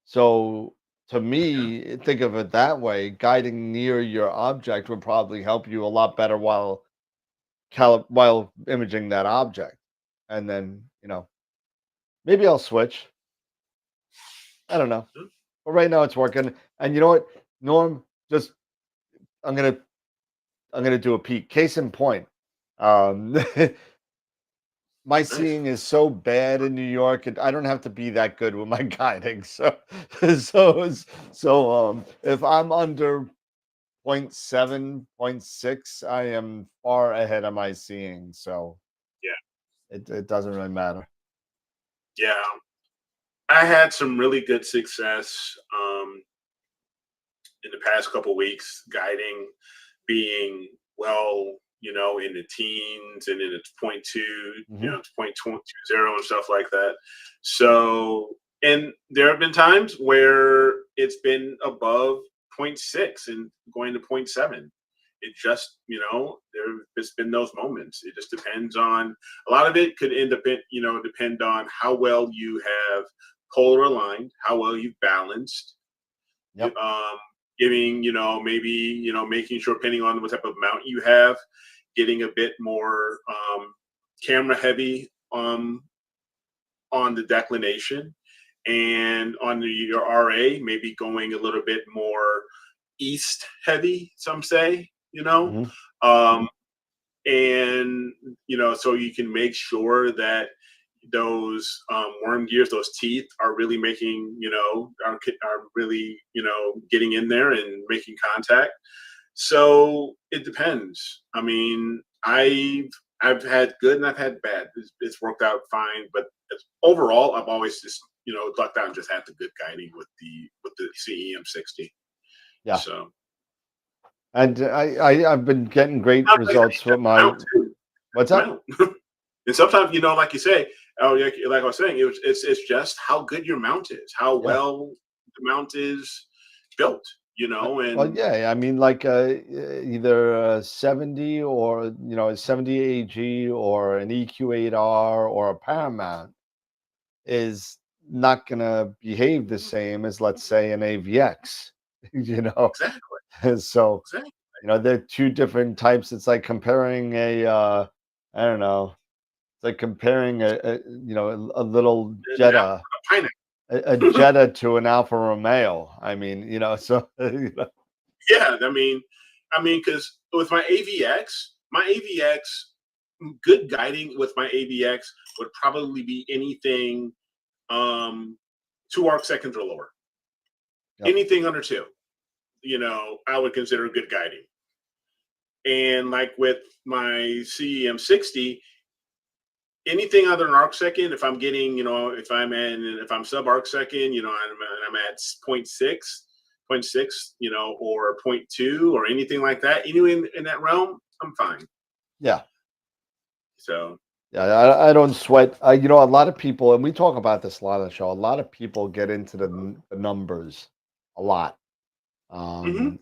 So to me, think of it that way, guiding near your object would probably help you a lot better while while imaging that object. And then, maybe I'll switch. I don't know. But right now it's working. And you know what, Norm, just I'm gonna do a peek. Case in point. Um my seeing is so bad in New York, and I don't have to be that good with my guiding. So if I'm under 0.7, 0.6, I am far ahead of my seeing. So Yeah. it doesn't really matter. Yeah. I had some really good success in the past couple weeks guiding, being well, in the teens and in its 0.2, it's 0.20 and stuff like that. So, and there have been times where it's been above 0.6 and going to 0.7. It just, there's been those moments. It just depends on, a lot of it could end up, depend on how well you have polar aligned, how well you've balanced. Yep. Giving, maybe, making sure, depending on what type of mount you have, getting a bit more camera heavy on the declination, and on your RA, maybe going a little bit more east heavy, some say, and, so you can make sure that those worm gears, those teeth are really making, are really, getting in there and making contact. So it depends. I mean, I've had good and I've had bad. It's worked out fine, but overall, I've always just, lucked out and just had the good guiding with the CEM60. Yeah. So. And I've been getting great results with my. What's that? And sometimes, like you say, like I was saying, it's just how good your mount is, how well the mount is built, and well, yeah, I mean, like either 70 or a 70 AG or an EQ8R or a Paramount is not gonna behave the same as, let's say, an AVX, exactly. So Exactly. they're two different types. It's like comparing a I don't know. It's like comparing a little Jetta, a Jetta to an Alfa Romeo. I mean, so yeah. I mean, because with my AVX, good guiding with my AVX would probably be anything 2 arc seconds or lower. Yep. Anything under 2, I would consider good guiding. And like with my CEM60, anything other than arc second, if I'm getting, if I'm sub arc second, I'm at 0.6, or 0.2 or anything like that, anyway, in that realm, I'm fine. Yeah. So. Yeah, I don't sweat. A lot of people, and we talk about this a lot on the show, a lot of people get into the numbers a lot. And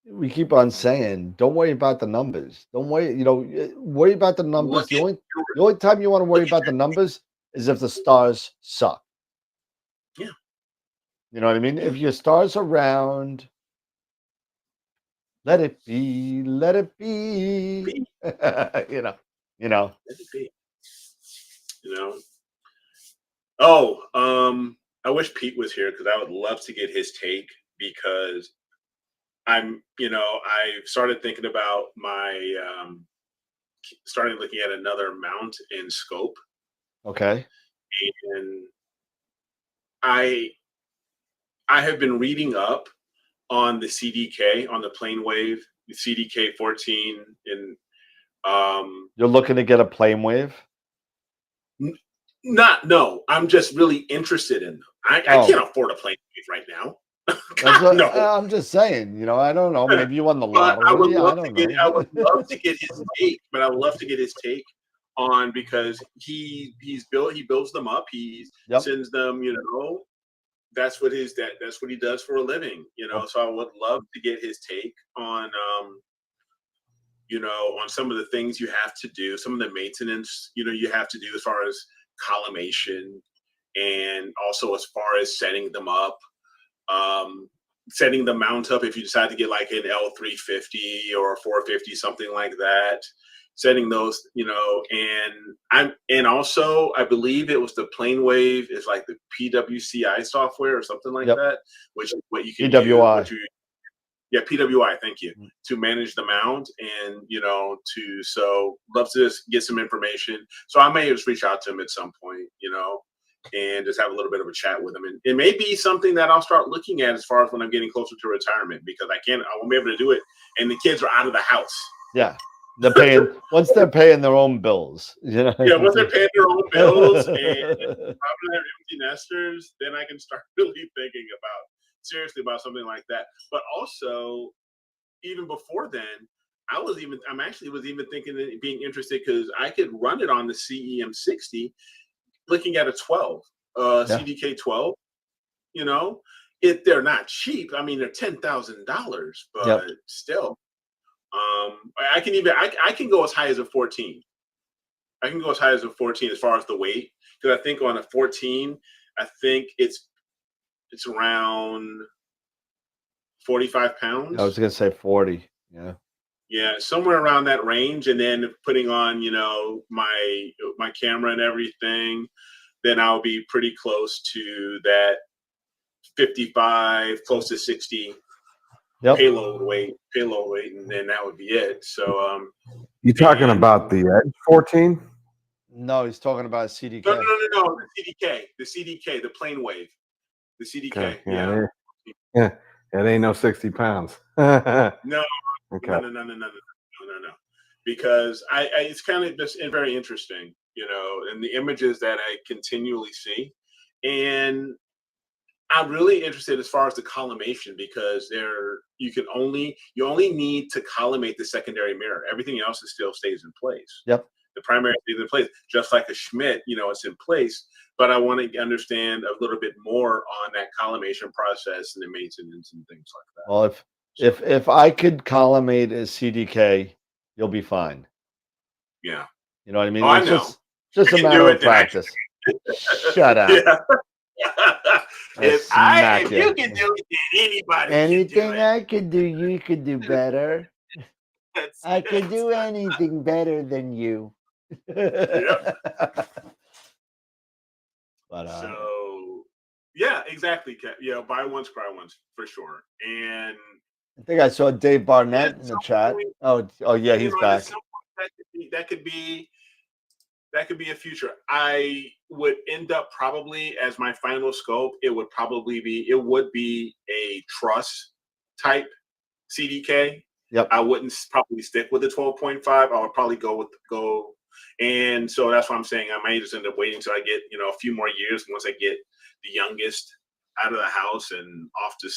we keep on saying, don't worry about the numbers. Don't worry, worry about the numbers. The only time you want to worry about the numbers is if the stars suck. Yeah. You know what I mean? If your stars are round, let it be, let it be. Let it be. Oh, I wish Pete was here because I would love to get his take, because I've started thinking about starting looking at another mount in scope. Okay. And I have been reading up on the CDK, on the plane wave, the CDK 14, and you're looking to get a plane wave? No, I'm just really interested in them. I can't afford a plane wave right now. No. I'm just saying, I don't know. Maybe you won the lottery. I would love to get his take, but I would love to get his take on because he builds them up. He Yep. sends them, that's what that's what he does for a living, So I would love to get his take on on some of the things you have to do, some of the maintenance, you have to do as far as collimation, and also as far as setting them up, setting the mount up if you decide to get like an L350 or a 450, something like that. Setting those, and also I believe it was the PlaneWave is like the PWCI software or something like that, which is what you can PWI. use. PWI. Thank you, to manage the mount, and so love to just get some information. So I may just reach out to him at some point, and just have a little bit of a chat with him. And it may be something that I'll start looking at as far as when I'm getting closer to retirement, because I won't be able to do it, and the kids are out of the house. Yeah. They're paying once they're paying their own bills, Yeah, once they're paying their own bills and probably they're empty nesters, then I can start really thinking seriously about something like that. But also, even before then, I was even thinking of being interested because I could run it on the CEM60, looking at a 12, CDK 12. They're not cheap. I mean, they're $10,000, but still. I can go as high as a 14. I can go as high as a 14 as far as the weight, because I think on a 14, I think it's around 45 pounds. I was gonna say 40. Yeah, somewhere around that range, and then putting on my camera and everything, then I'll be pretty close to that 55, close to 60. Payload weight, and then that would be it. So, you talking about the Edge 14? No, he's talking about CDK. No, the CDK, the PlaneWave, the CDK. Okay. Yeah, it ain't no 60 pounds. No. Okay. No. Because it's kind of just very interesting, and the images that I continually see, and I'm really interested as far as the collimation, because you only need to collimate the secondary mirror. Everything else still stays in place. Yep. The primary stays in place, just like a Schmidt, it's in place. But I want to understand a little bit more on that collimation process and the maintenance and things like that. Well, if I could collimate a CDK, you'll be fine. Yeah. You know what I mean? Oh, It's I know. just a matter of practice. Shut up. Yeah. If you can do it, anybody anything can do it. I could do, you could do better. I could do anything better than you. Yep. But so yeah, exactly. Buy once, cry once, for sure. And I think I saw Dave Barnett in the chat. Oh yeah, he's back. That could be a future. I would end up probably as my final scope. It would be a truss type CDK. Yep. I wouldn't probably stick with the 12.5. I would probably go. And so that's what I'm saying. I might just end up waiting until I get, a few more years, once I get the youngest out of the house and off to,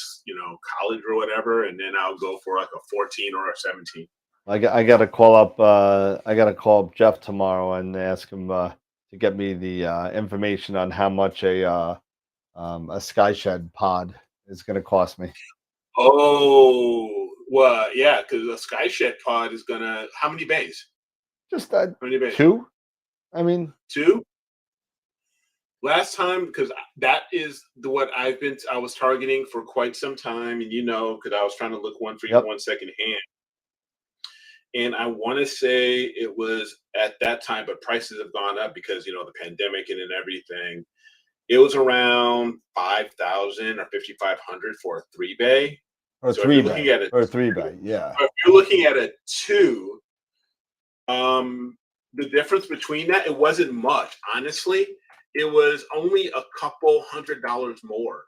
college or whatever. And then I'll go for like a 14 or a 17. I got to call up Jeff tomorrow and ask him to get me the information on how much a Skyshed pod is going to cost me. Oh, well, yeah, because a Skyshed pod is gonna. How many bays? Just how many bays? 2. I mean, 2. Last time, because that is what I was targeting for quite some time, and because I was trying to look one for you, 1 second hand. And I want to say it was at that time, but prices have gone up because, the pandemic and everything. It was around 5,000 or 5,500 for a 3-bay. Or so 3-bay. Or 3-bay, yeah. If you're looking at a 2, the difference between that, it wasn't much. Honestly, it was only a couple $100 more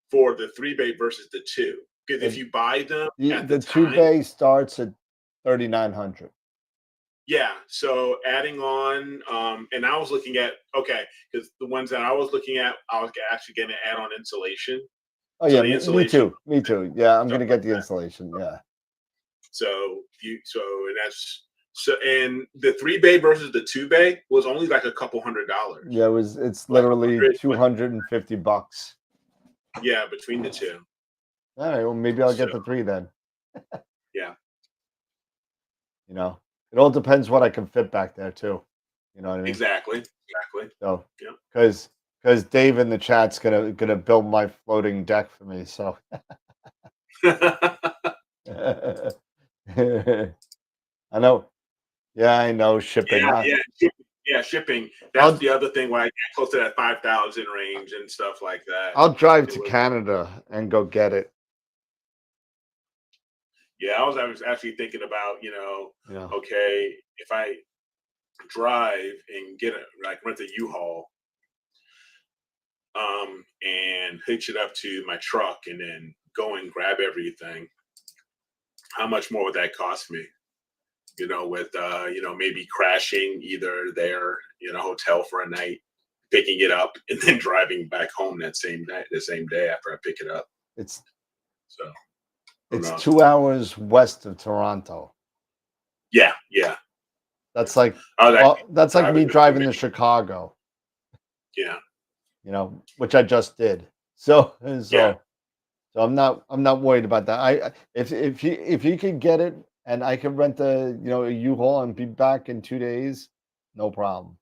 for the 3-bay versus the 2. Because if you buy them at the 2-bay starts at 3,900. Yeah, so adding on, and I was looking at, because the ones that I was looking at, I was actually going to add on insulation. Oh yeah, me too. Yeah, I'm going to get the insulation. Yeah. So So, and the 3-bay versus the 2-bay was only like a couple $100. Yeah, it's Like literally 100, $250. yeah, between the two. All right, well maybe I'll get So, the 3 then. yeah. You know, it all depends what I can fit back there too. You know what I mean? Exactly. So, Yeah. because Dave in the chat's gonna build my floating deck for me. So, I know. Yeah, I know shipping. Yeah, shipping. I'll That's the other thing when I get close to that 5,000 range and stuff like that. I'll drive It to was, Canada and go get it. yeah, I was actually thinking about, Yeah. okay, if I drive and rent a U-Haul, and hitch it up to my truck and then go and grab everything, how much more would that cost me? With maybe crashing either there in a hotel for a night, picking it up, and then driving back home the same day after I pick it up. It's So who it's knows? 2 hours west of Toronto. Yeah. That's like I was actually that's like me driving driving to Chicago. Yeah. Which I just did. So Yeah. I'm not worried about that. If you could get it and I can rent a U-Haul and be back in 2 days, no problem.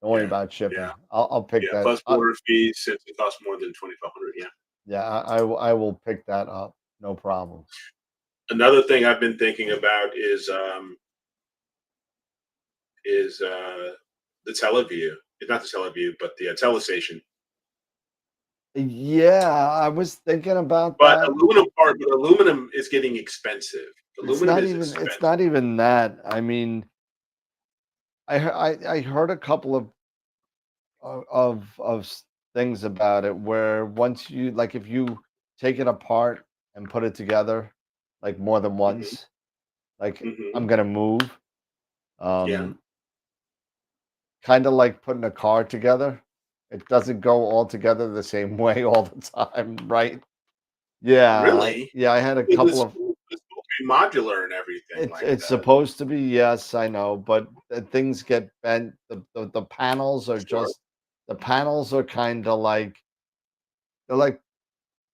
Don't worry Yeah. about shipping. Yeah. I'll pick Yeah. that. Plus border fees since it costs more than 2,500. Yeah. Yeah, I will pick that up. No problem. Another thing I've been thinking about is the teleview. It's not the teleview, but the telestation. Yeah, I was thinking about But that. aluminum is getting expensive. Aluminum is It's expensive. not even that. I mean, I heard a couple of things about it where once you like if you take it apart and put it together like more than Hmm. once, like Hmm. I'm gonna move. Yeah. Um, kind of like putting a car together. It doesn't go all together the same way all the time, right? Really? Yeah, I had a It couple was of supposed to be modular and everything like it's that. supposed to be, yes, I know, but things get bent. The panels are Sure. just the panels are kind of like they're like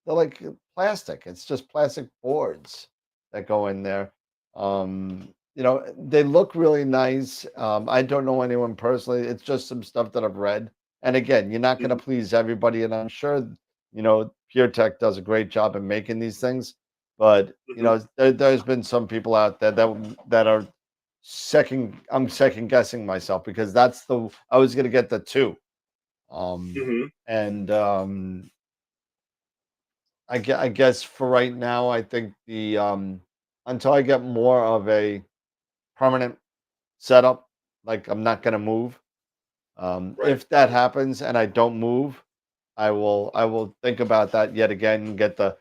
they're like plastic. It's just plastic boards that go in there. They look really nice. I don't know anyone personally. It's just some stuff that I've read. And again, you're not going to Mhm, please everybody. And I'm sure, Pure Tech does a great job in making these things. But, mhm, there's been some people out there that are I'm second guessing myself because I was going to get the two. mhm. And I guess for right now, I think the until I get more of a permanent setup, like I'm not gonna move. Right. If that happens and I don't move, I will think about that yet again and get the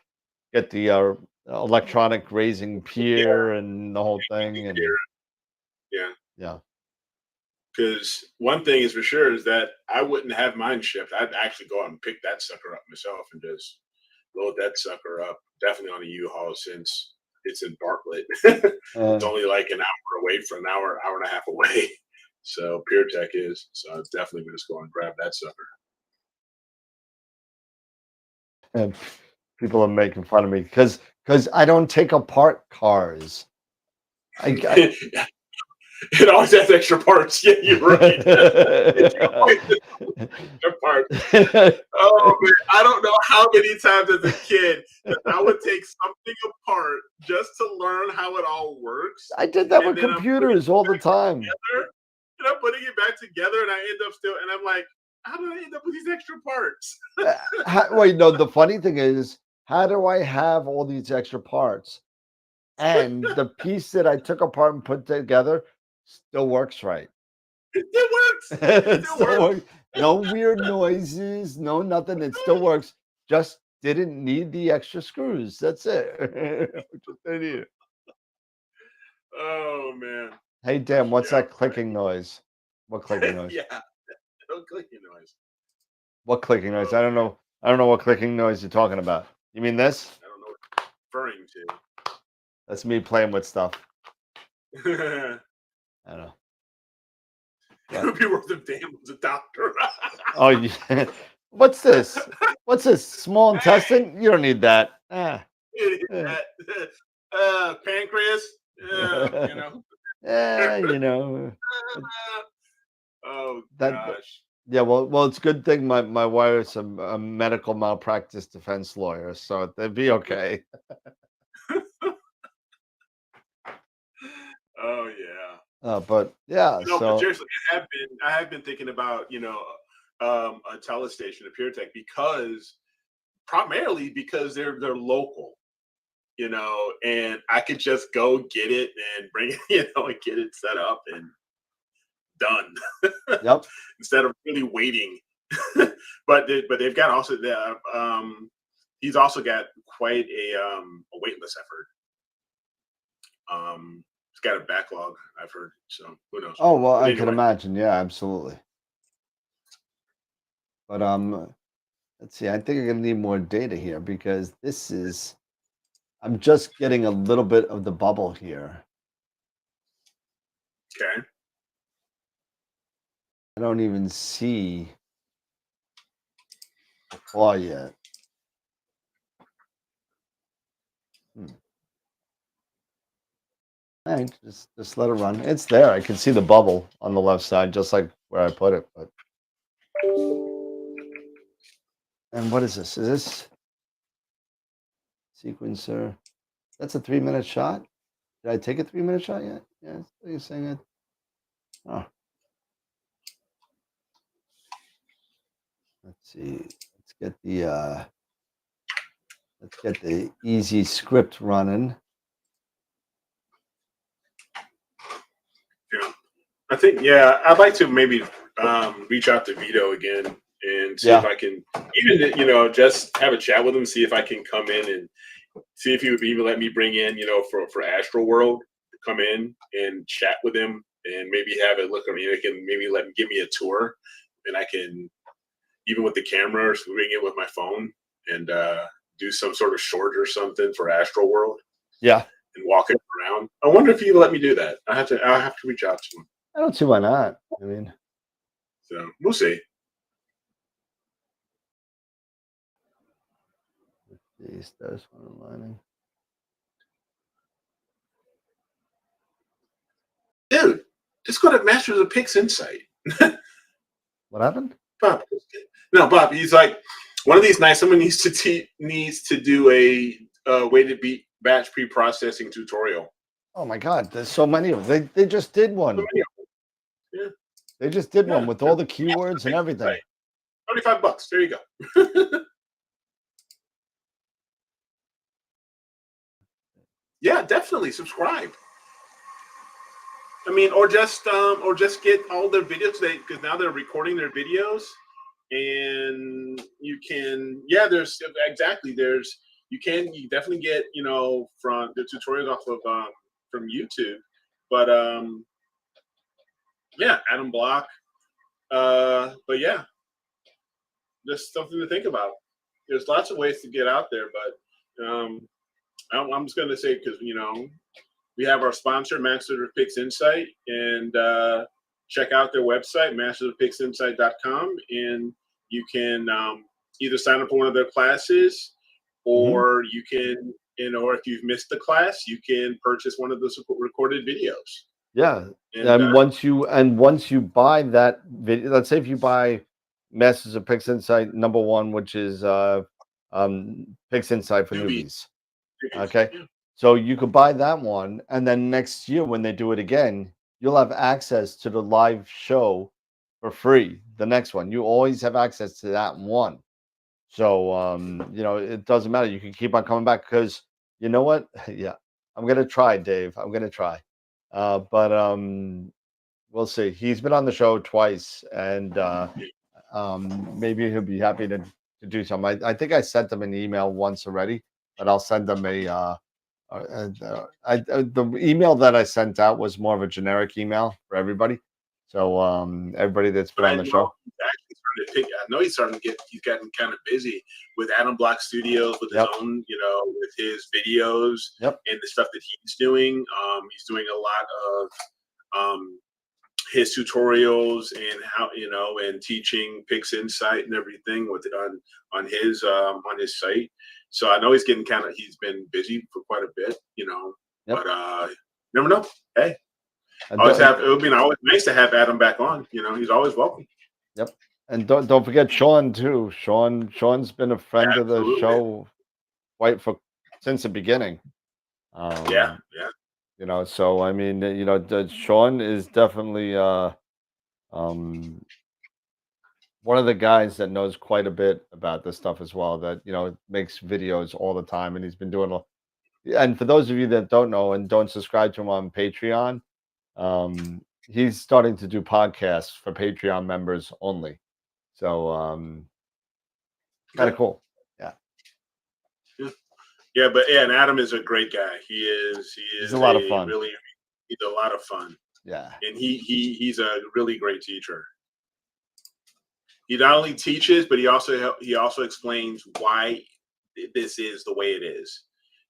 electronic raising Yeah. pier and the whole thing and Yeah. yeah. Because one thing is for sure is that I wouldn't have mine shipped. I'd actually go out and pick that sucker up myself and just load that sucker up. Definitely on a U-Haul since it's in Bartlett. It's Uh, only like an hour away from hour and a half away. So Pure Tech is. So I definitely would just go and grab that sucker. and people are making fun of me because I don't take apart cars. I It always has extra parts. Yeah, you're right. It's always extra parts. Oh man, I don't know how many times as a kid that I would take something apart just to learn how it all works, I did that and with then I'm putting computers all the time. together, and I'm putting it back together, and I end up still, and I'm like, how did I end up with these extra parts? Wait, no, the funny thing is, how do I have all these extra parts? And the piece that I took apart and put together still works right. It works. It It still still works. works. No weird noises, no nothing. It still works. Just didn't need the extra screws. That's it. Just didn't need it. Oh man. Hey, Dan, what's Yeah. that clicking noise? What clicking noise? Yeah. Don't click your noise. What clicking noise? Oh I don't man. know. I don't know what clicking noise you're talking about. You mean this? I don't know what you're referring That's me playing with stuff. to. I don't know. It would be worth a damn as a doctor. Oh, yeah. What's this? What's this? Small intestine? You don't need that. Ah. Pancreas, you know. Yeah, you know. Oh That gosh. yeah, well, it's a good thing my wife's a medical malpractice defense lawyer, so they'd be okay. Oh yeah. But yeah, No, but so seriously, I have been thinking about, a telestation, a Pure Tech, because primarily because they're local, and I could just go get it and bring it, and get it set up and done yep. instead of really waiting. But they've got also he's also got quite a waitlist effort. It's got a backlog, I've heard. So who knows? Oh well, But I can anyway, imagine. Yeah, absolutely. But let's see. I think I'm gonna need more data here because I'm just getting a little bit of the bubble here. okay. I don't even see the claw yet. All right, just let it run. It's there. I can see the bubble on the left side, just like where I put it. But and what is this? Is this sequencer? That's a 3-minute shot. Did I take a 3-minute shot yet? Yeah, you're saying it. Oh, let's see. Let's get the easy script running. Yeah. I think, I'd like to maybe reach out to Vito again and see if Yeah. I can even, just have a chat with him, see if I can come in and see if he would even let me bring in, for AstroWorld, come in and chat with him and maybe have a look at me. He can maybe let me give me a tour, and I can, even with the camera, bring it with my phone and do some sort of short or something for AstroWorld Yeah. and walk it around. I wonder if he'd let me do that. I'll have to reach out to him. I don't see why not. I mean, So we'll see. the stars aligning. Dude, just go to Masters of Pixinsight. What happened? Bob. No, Bob. He's like, one of these nights, someone needs to do a weighted beat batch pre-processing tutorial. Oh my God, there's so many of them. They just did one. Yeah. They just did one Yeah. with all the keywords and everything. $35. There you go. Yeah, definitely subscribe. I mean, or just get all their videos because now they're recording their videos, and you can you definitely get from the tutorials off of from YouTube, but Adam Block, but yeah, just something to think about. There's lots of ways to get out there, but I'm just going to say, because we have our sponsor, Masters of Pixinsight, and check out their website, mastersofpixinsight.com, and you can either sign up for one of their classes, or you can, or if you've missed the class, you can purchase one of the recorded videos. Yeah, and once you buy that video, let's say if you buy Masters of Pixinsight #1, which is Pixinsight for newbies. Okay, Yeah. so you could buy that one, and then next year when they do it again, you'll have access to the live show for free. The next one, you always have access to that one. So it doesn't matter. You can keep on coming back because you know what? Yeah, I'm gonna try, Dave. I'm gonna try. But we'll see. He's been on the show twice, and maybe he'll be happy to do something. I think I sent him an email once already, but I'll send him the email that I sent out was more of a generic email for everybody. So everybody that's been on the show. I know he's gotten kind of busy with Adam Block Studios, with his own, with his videos and the stuff that he's doing. He's doing a lot his tutorials and how, and teaching Pixinsight and everything on his site. So I know he's been busy for quite a bit, Yep. but never know. Hey, And it would be always nice to have Adam back on. He's always welcome. Yep. And don't forget Sean too. Sean's been a friend of the Absolutely. show since the beginning. Yeah. So I mean, Sean is definitely one of the guys that knows quite a bit about this stuff as well, that makes videos all the time, and he's been doing and for those of you that don't know and don't subscribe to him on Patreon, he's starting to do podcasts for Patreon members only. So kind of cool. Yeah, and Adam is a great guy. He's a lot of fun. He's a lot of fun. Yeah. And he's a really great teacher. He not only teaches, but he also explains why this is the way it is,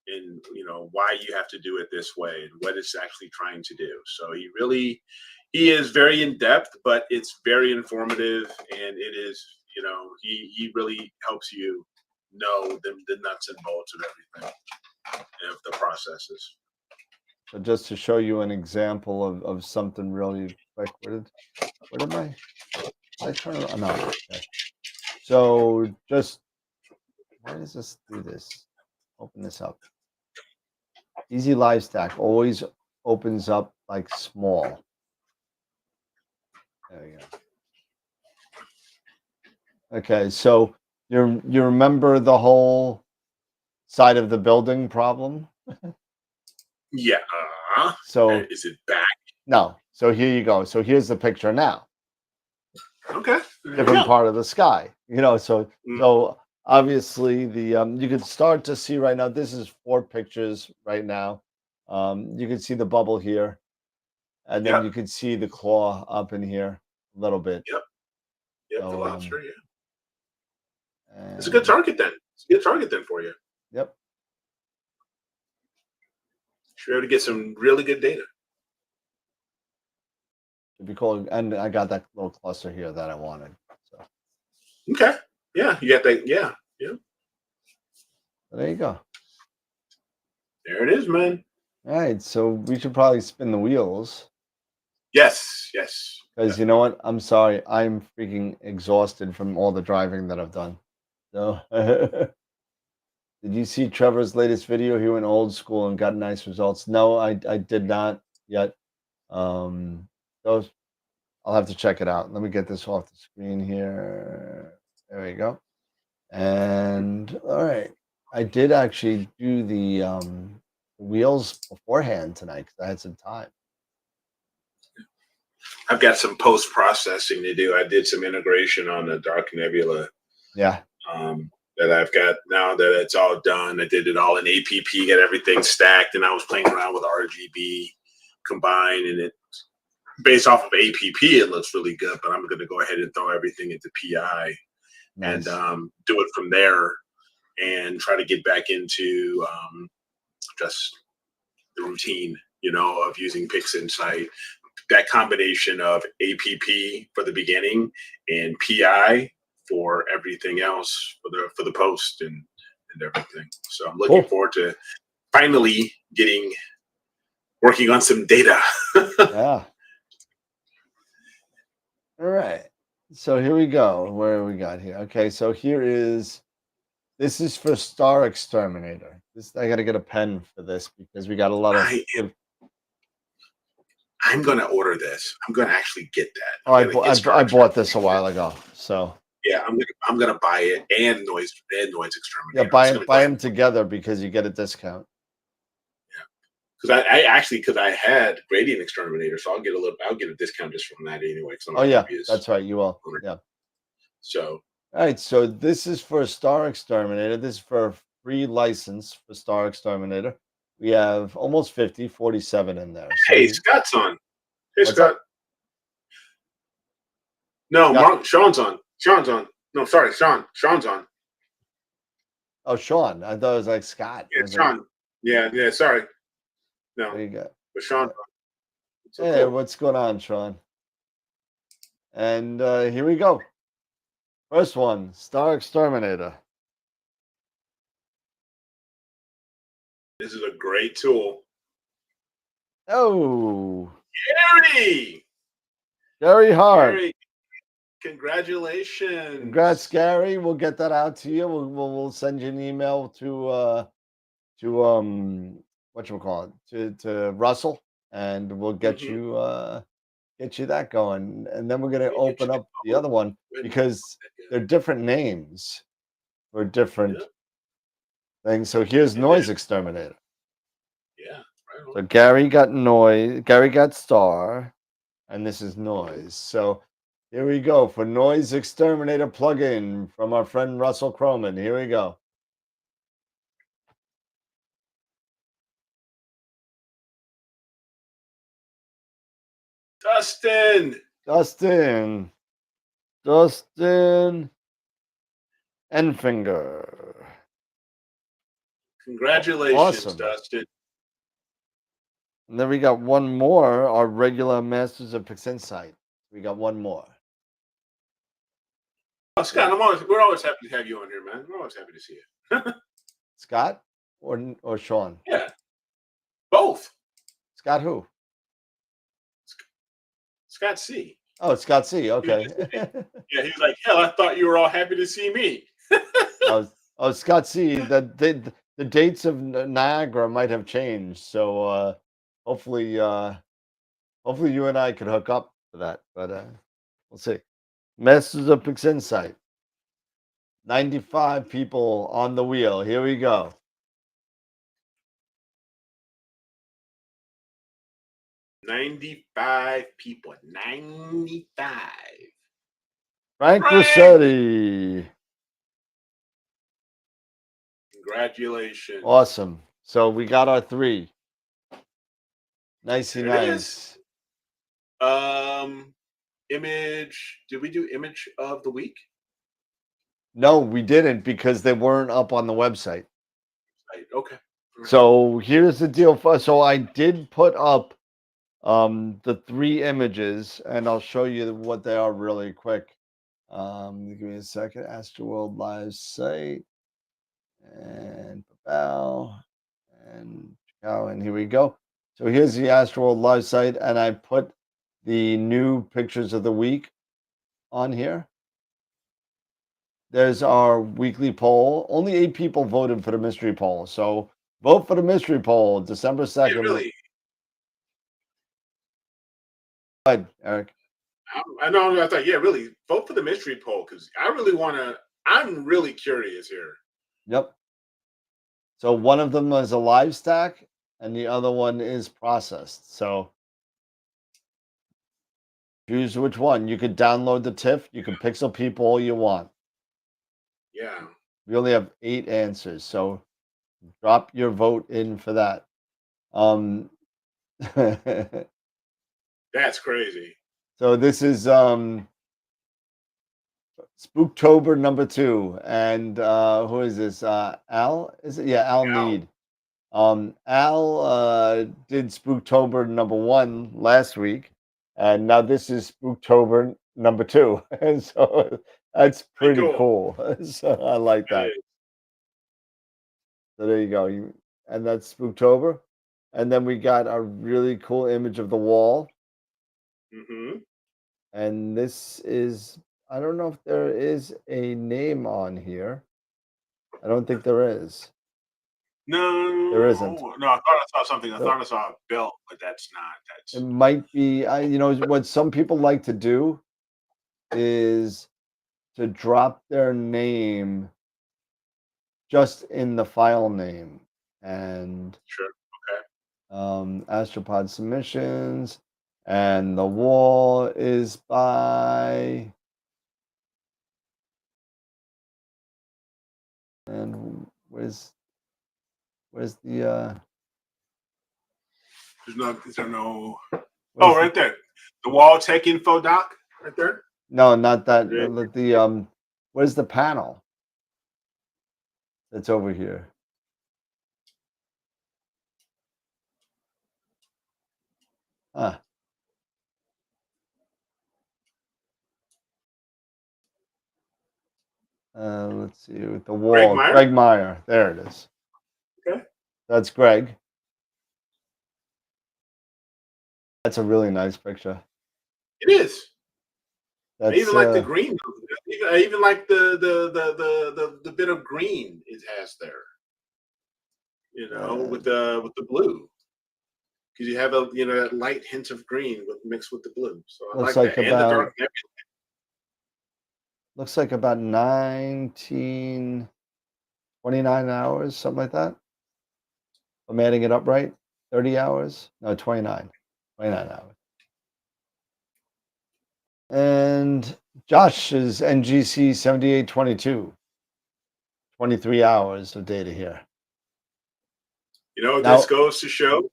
and why you have to do it this way and what it's actually trying to do. So he is very in depth, but it's very informative, and it is he really helps you know the nuts and bolts of everything, of the processes. So just to show you an example of something really quick, where did I turn it on? No. Okay. So just, why does this do this? Open this up. Easy Live Stack always opens up like small. There you go. Okay, so you remember the whole side of the building problem? Yeah. So is it back? No. So here you go. So here's the picture now. Okay. Different part of the sky. So obviously the you can start to see right now. This is 4 pictures right now. You can see the bubble here, and then you can see the claw up in here a little bit. Yep. So, the lobster. It's a good target then. It's a good target then for you. Yep. Should be able to get some really good data. It'd be cool, and I got that little cluster here that I wanted. So. Okay. Yeah, you got that. Yeah. So there you go. There it is, man. All right, so we should probably spin the wheels. Yes. Because you know what? I'm sorry, I'm freaking exhausted from all the driving that I've done. So, did you see Trevor's latest video? He went old school and got nice results. No, I did not yet. Those, I'll have to check it out. Let me get this off the screen here. There we go. And all right, I did actually do the wheels beforehand tonight because I had some time. I've got some post-processing to do. I did some integration on the Dark Nebula. Yeah. That I've got now that it's all done. I did it all in APP, got everything stacked, and I was playing around with RGB combined, and it based off of APP, it looks really good. But I'm going to go ahead and throw everything into PI and do it from there, and try to get back into just the routine, of using Pixinsight. That combination of APP for the beginning and PI for everything else for the post and everything. So I'm looking forward to finally working on some data. Yeah. All right. So here we go. Where do we got here? Okay, so this is for Star Exterminator. I got to get a pen for this because we got a lot of. I'm going to order this. I'm going to actually get that. I bought this a while ago. So yeah, I'm gonna buy it and noise exterminator. Yeah, buy them together because you get a discount. Yeah, because I had gradient exterminator, so I'll get a discount just from that anyway. Oh yeah, that's right. You will. Yeah. So. All right. So this is for Star Exterminator. This is for a free license for Star Exterminator. We have almost 47 in there. So hey, Scott's on. Hey, Scott. Up? No, Mark, Sean's on. Sean's on. No, sorry, Sean. Sean's on. Oh, Sean. I thought it was like Scott. Yeah, Sean. Yeah, sorry. No. There you go. But Sean's So Hey, cool. what's going on, Sean? And here we go. First one, Star Exterminator. This is a great tool. Oh, Gary, Hart. Gary, congratulations. Congrats, Gary. We'll get that out to you. We'll send you an email to whatchamacallit, to Russell, and we'll get Mhm. you that going. And then we're gonna Let me get open you- up the other one wait a minute. because they're different names for different Yeah, things. So here's it Noise is. Exterminator. Yeah, right on. So Gary got Noise, Gary got Star, and this is Noise. So here we go for Noise Exterminator plugin from our friend Russell Croman. Here we go. Dustin. Dustin Enfinger. Congratulations, Awesome. Dustin. And then we got one more, our regular Masters of Pixinsight. We got one more. Oh, Scott, we're always happy to have you on here, man. We're always happy to see you. Scott or Sean? Yeah, both. Scott who? Scott C. Oh, Scott C. He was Okay. just saying- Yeah, he was like, hell, I thought you were all happy to see me. Oh, Scott C. The dates of Niagara might have changed, so hopefully you and I could hook up for that. But we'll see. Masters of Pixinsight. 95 people on the wheel. Here we go. $95 people. 95. Frank Frank! Rossetti. Congratulations. Awesome. So we got our 3. Nicey There it nice. is. Image. Did we do image of the week? No, we didn't because they weren't up on the website. Right. Okay. So here's the deal. So I did put up the 3 images, and I'll show you what they are really quick. Give me a second. AstroWorld live site and bow and here we go. So here's the AstroWorld live site, and I put the new pictures of the week on here. There's our weekly poll. Only 8 people voted for the mystery poll, so vote for the mystery poll, December 2nd. Yeah, really. Go ahead, Eric. I know. I thought, yeah, really. Vote for the mystery poll because I really want to. I'm really curious here. Yep. So one of them is a live stack, and the other one is processed. So choose which one. You could download the TIFF. You can pixel peep all you want. Yeah. We only have 8 answers, so drop your vote in for that. That's crazy. So this is Spooktober number 2, and who is this? Al? Is it? Yeah, Al Al. Mead. Al did Spooktober number 1 last week, and now this is Spooktober number 2, and so that's pretty cool. So I like that. So there you go. And that's Spooktober, and then we got a really cool image of the wall. Mm-hmm. And this is, I don't know if there is a name on here. I don't think there is. No, There isn't. No, I thought I saw something. I Nope. thought I saw a belt, but that's not. It That's might be, what some people like to do is to drop their name just in the file name. And sure. Astropod submissions, and the wall is by, and where's the Is there no? Oh, right there. The wall tech info doc, right there. no, not that. Yeah. Where's the panel? That's over here. Ah, Let's see, with the Greg wall. Meyer? Greg Meyer. There it is. Okay. That's Greg. That's a really nice picture. It is. That's I even like the green. I even like the bit of green it has there. You know, with the blue, because you have that light hint of green mixed with the blue. So I looks like that, and the dark. Looks like about 29 hours, something like that. I'm adding it up right. 30 hours? No, 29 hours. And Josh is NGC 7822. 23 hours of data here. This goes to show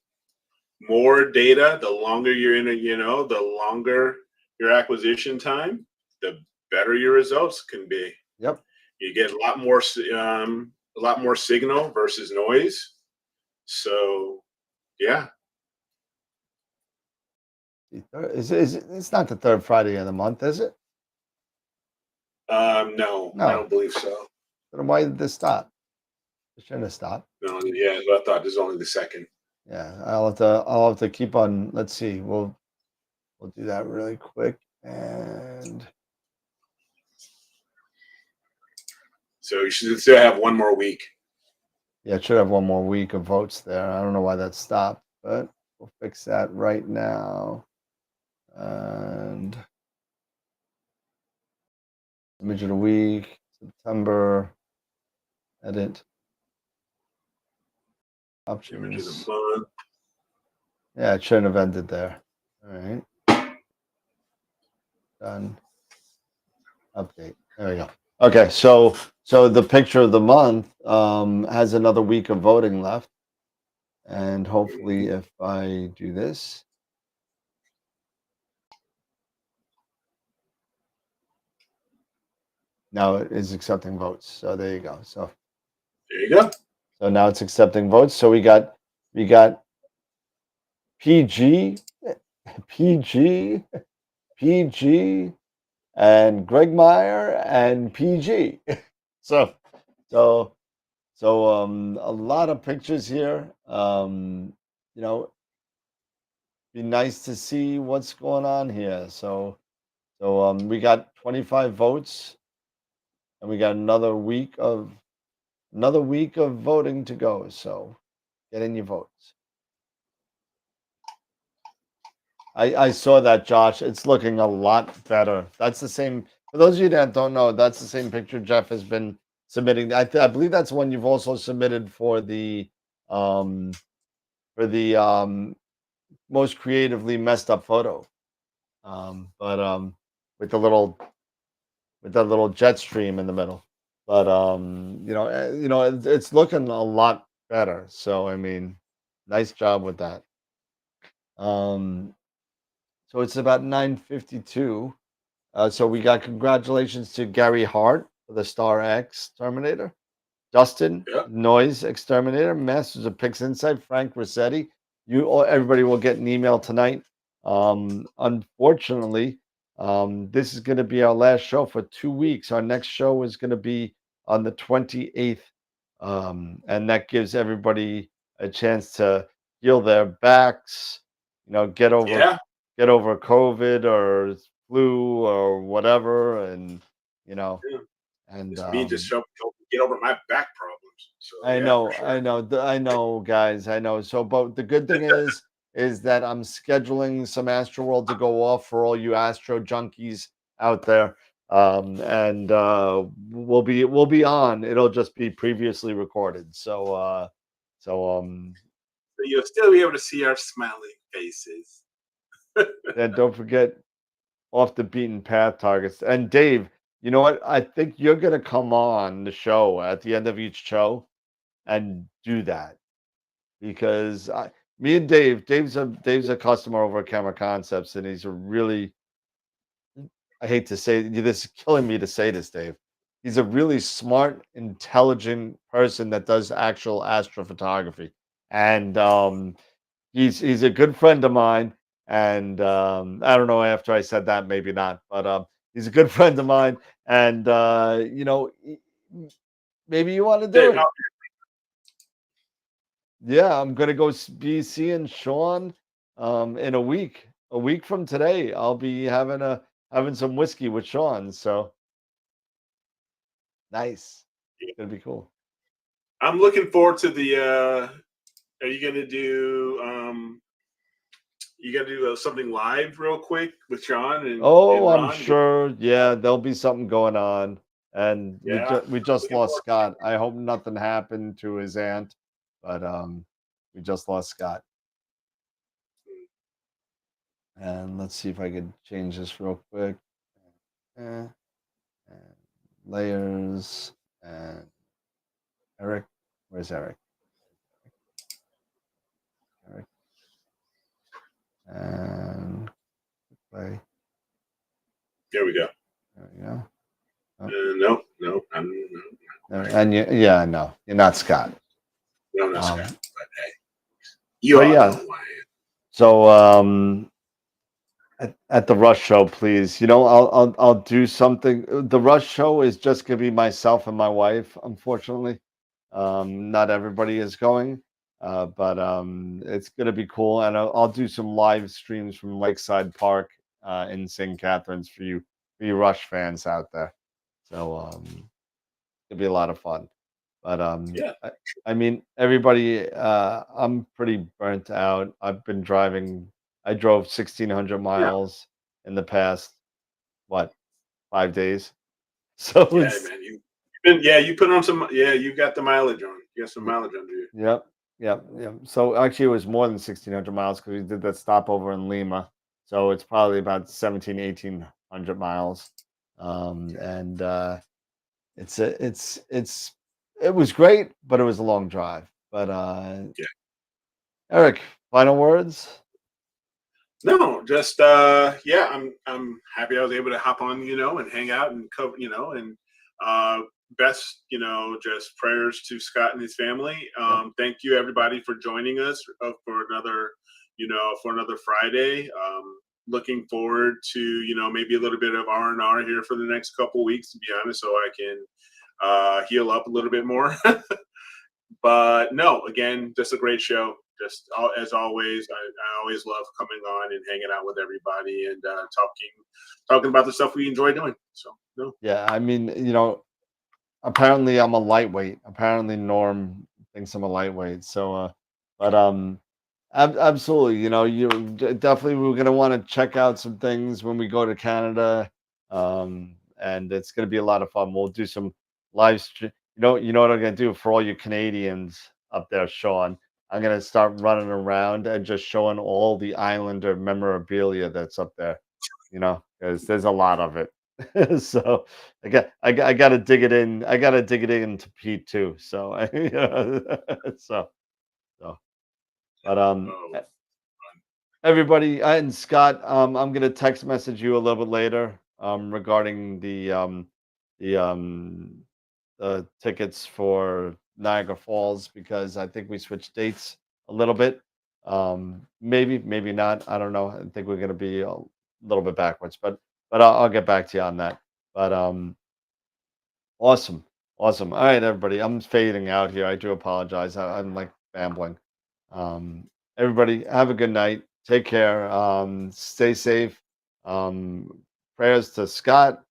more data, the longer you're in the longer your acquisition time, the better your results can be. Yep. You get a lot more signal versus noise. So, yeah. It's not the third Friday of the month, is it? No, I don't believe so. Then why did this stop? It shouldn't have stopped. No, yeah, but I thought this is only the second. Yeah, I'll have to keep on. Let's see. We'll do that really quick. And so you should still have one more week. yeah, it should have one more week of votes there. I don't know why that stopped, but we'll fix that right now. And image of the week, September, edit, options. Image of the month. Yeah, it shouldn't have ended there. All right. Done. Update. There we go. Okay, so the picture of the month has another week of voting left. And hopefully if I do this. Now it is accepting votes. So there you go. So there you go. So now it's accepting votes. So we got PG, and Greg Meyer and PG. So a lot of pictures here. Be nice to see what's going on here. So we got 25 votes, and we got another week of voting to go. So get in your votes. I saw that, Josh. It's looking a lot better. That's the same. For those of you that don't know, that's the same picture Jeff has been submitting. I believe that's one you've also submitted for the most creatively messed up photo. With that little jet stream in the middle. But it's looking a lot better. So I mean, nice job with that. So it's about 9:52. So we got congratulations to Gary Hart for the Star X Terminator, Dustin Noise Exterminator, Masters of Pixinsight, Frank Rossetti. Everybody will get an email tonight. Unfortunately, this is going to be our last show for 2 weeks. Our next show is going to be on the 28th, and that gives everybody a chance to heal their backs. Get over COVID or flu or whatever, and and me just get over my back problems. So I know, guys, I know. So, but the good thing is that I'm scheduling some AstroWorld to go off for all you Astro junkies out there, and we'll be on. It'll just be previously recorded. So you'll still be able to see our smiling faces. And don't forget off the beaten path targets. And Dave, you know what? I think you're gonna come on the show at the end of each show and do that, because me and Dave's a customer over at Camera Concepts, and he's a really, I hate to say this, is killing me to say this, Dave. He's a really smart, intelligent person that does actual astrophotography, and he's a good friend of mine. And I don't know, after I said that, maybe not, but He's a good friend of mine, and maybe you want to do it. Yeah, I'm gonna go be seeing Sean in a week. A week from today, I'll be having some whiskey with Sean. So nice. It's gonna be cool. I'm looking forward to the. Are you gonna do? You got to do something live real quick with Sean and I'm Ron? sure. Yeah, there'll be something going on. And Yeah, we just looking lost forward. Scott. I hope nothing happened to his aunt, but we just lost Scott. And let's see if I could change this real quick. And layers and Eric. Where's Eric? Eric. And play. There we go. There we go. No, And yeah, no, you're not Scott. no, not Scott. But hey, you all know who I am. So at the Rush show, please. I'll do something. The Rush show is just gonna be myself and my wife, unfortunately. Not everybody is going, but it's gonna be cool, and I'll do some live streams from Lakeside Park in St. Catharines for you Rush fans out there. So it'll be a lot of fun. But Yeah. I mean, everybody, I'm pretty burnt out. I've been driving. I drove 1,600 miles in the past, 5 days? So Yeah, it's man. You put on some. Yeah, you got the mileage on. You got some mileage under you. Yep. So actually, it was more than 1,600 miles because we did that stopover in Lima. So it's probably about 1,800 miles. And it was great, but it was a long drive. But Yeah. Eric, final words? No, just I'm happy I was able to hop on, and hang out and cover, and best, just prayers to Scott and his family. Thank you everybody for joining us for another Friday. Looking forward to maybe a little bit of R&R here for the next couple weeks, to be honest, so I can heal up a little bit more. But no, again, just a great show. Just as always, I always love coming on and hanging out with everybody and talking about the stuff we enjoy doing. So no. Yeah, I mean, apparently I'm a lightweight. Apparently Norm thinks I'm a lightweight. So, but absolutely, definitely we're gonna want to check out some things when we go to Canada, and it's gonna be a lot of fun. We'll do some live stream. You know what I'm gonna do for all you Canadians up there, Sean. I'm gonna start running around and just showing all the Islander memorabilia that's up there. Because there's a lot of it. So I got to dig it in. I got to dig it into Pete too. So so but everybody and Scott, I'm gonna text message you a little bit later regarding the tickets for Niagara Falls, because I think we switched dates a little bit. Maybe not. I don't know. I think we're gonna be a little bit backwards, but I'll get back to you on that. But awesome. All right, everybody. I'm fading out here. I do apologize. I'm like rambling. Everybody, have a good night. Take care. Stay safe. Prayers to Scott.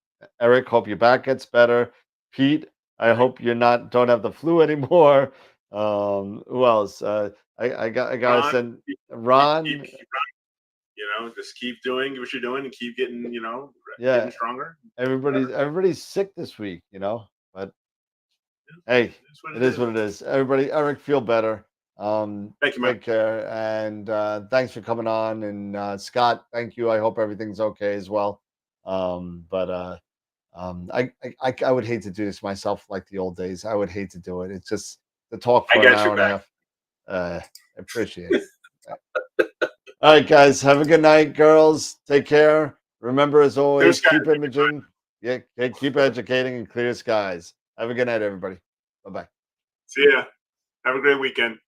Eric, hope your back gets better. Pete, I hope don't have the flu anymore. Who else? I gotta send Ron. Just keep doing what you're doing and keep getting, getting stronger. Everybody's sick this week, but hey, it is what it is. Everybody, Eric, feel better. Thank you, Mike. Take care, and thanks for coming on. And Scott, thank you. I hope everything's okay as well. But I would hate to do this myself like the old days. I would hate to do it. It's just to talk for an hour and a half. I appreciate it. All right, guys. Have a good night, girls. Take care. Remember, as always, keep imaging. Yeah, keep educating and clear skies. Have a good night, everybody. Bye-bye. See ya. Have a great weekend.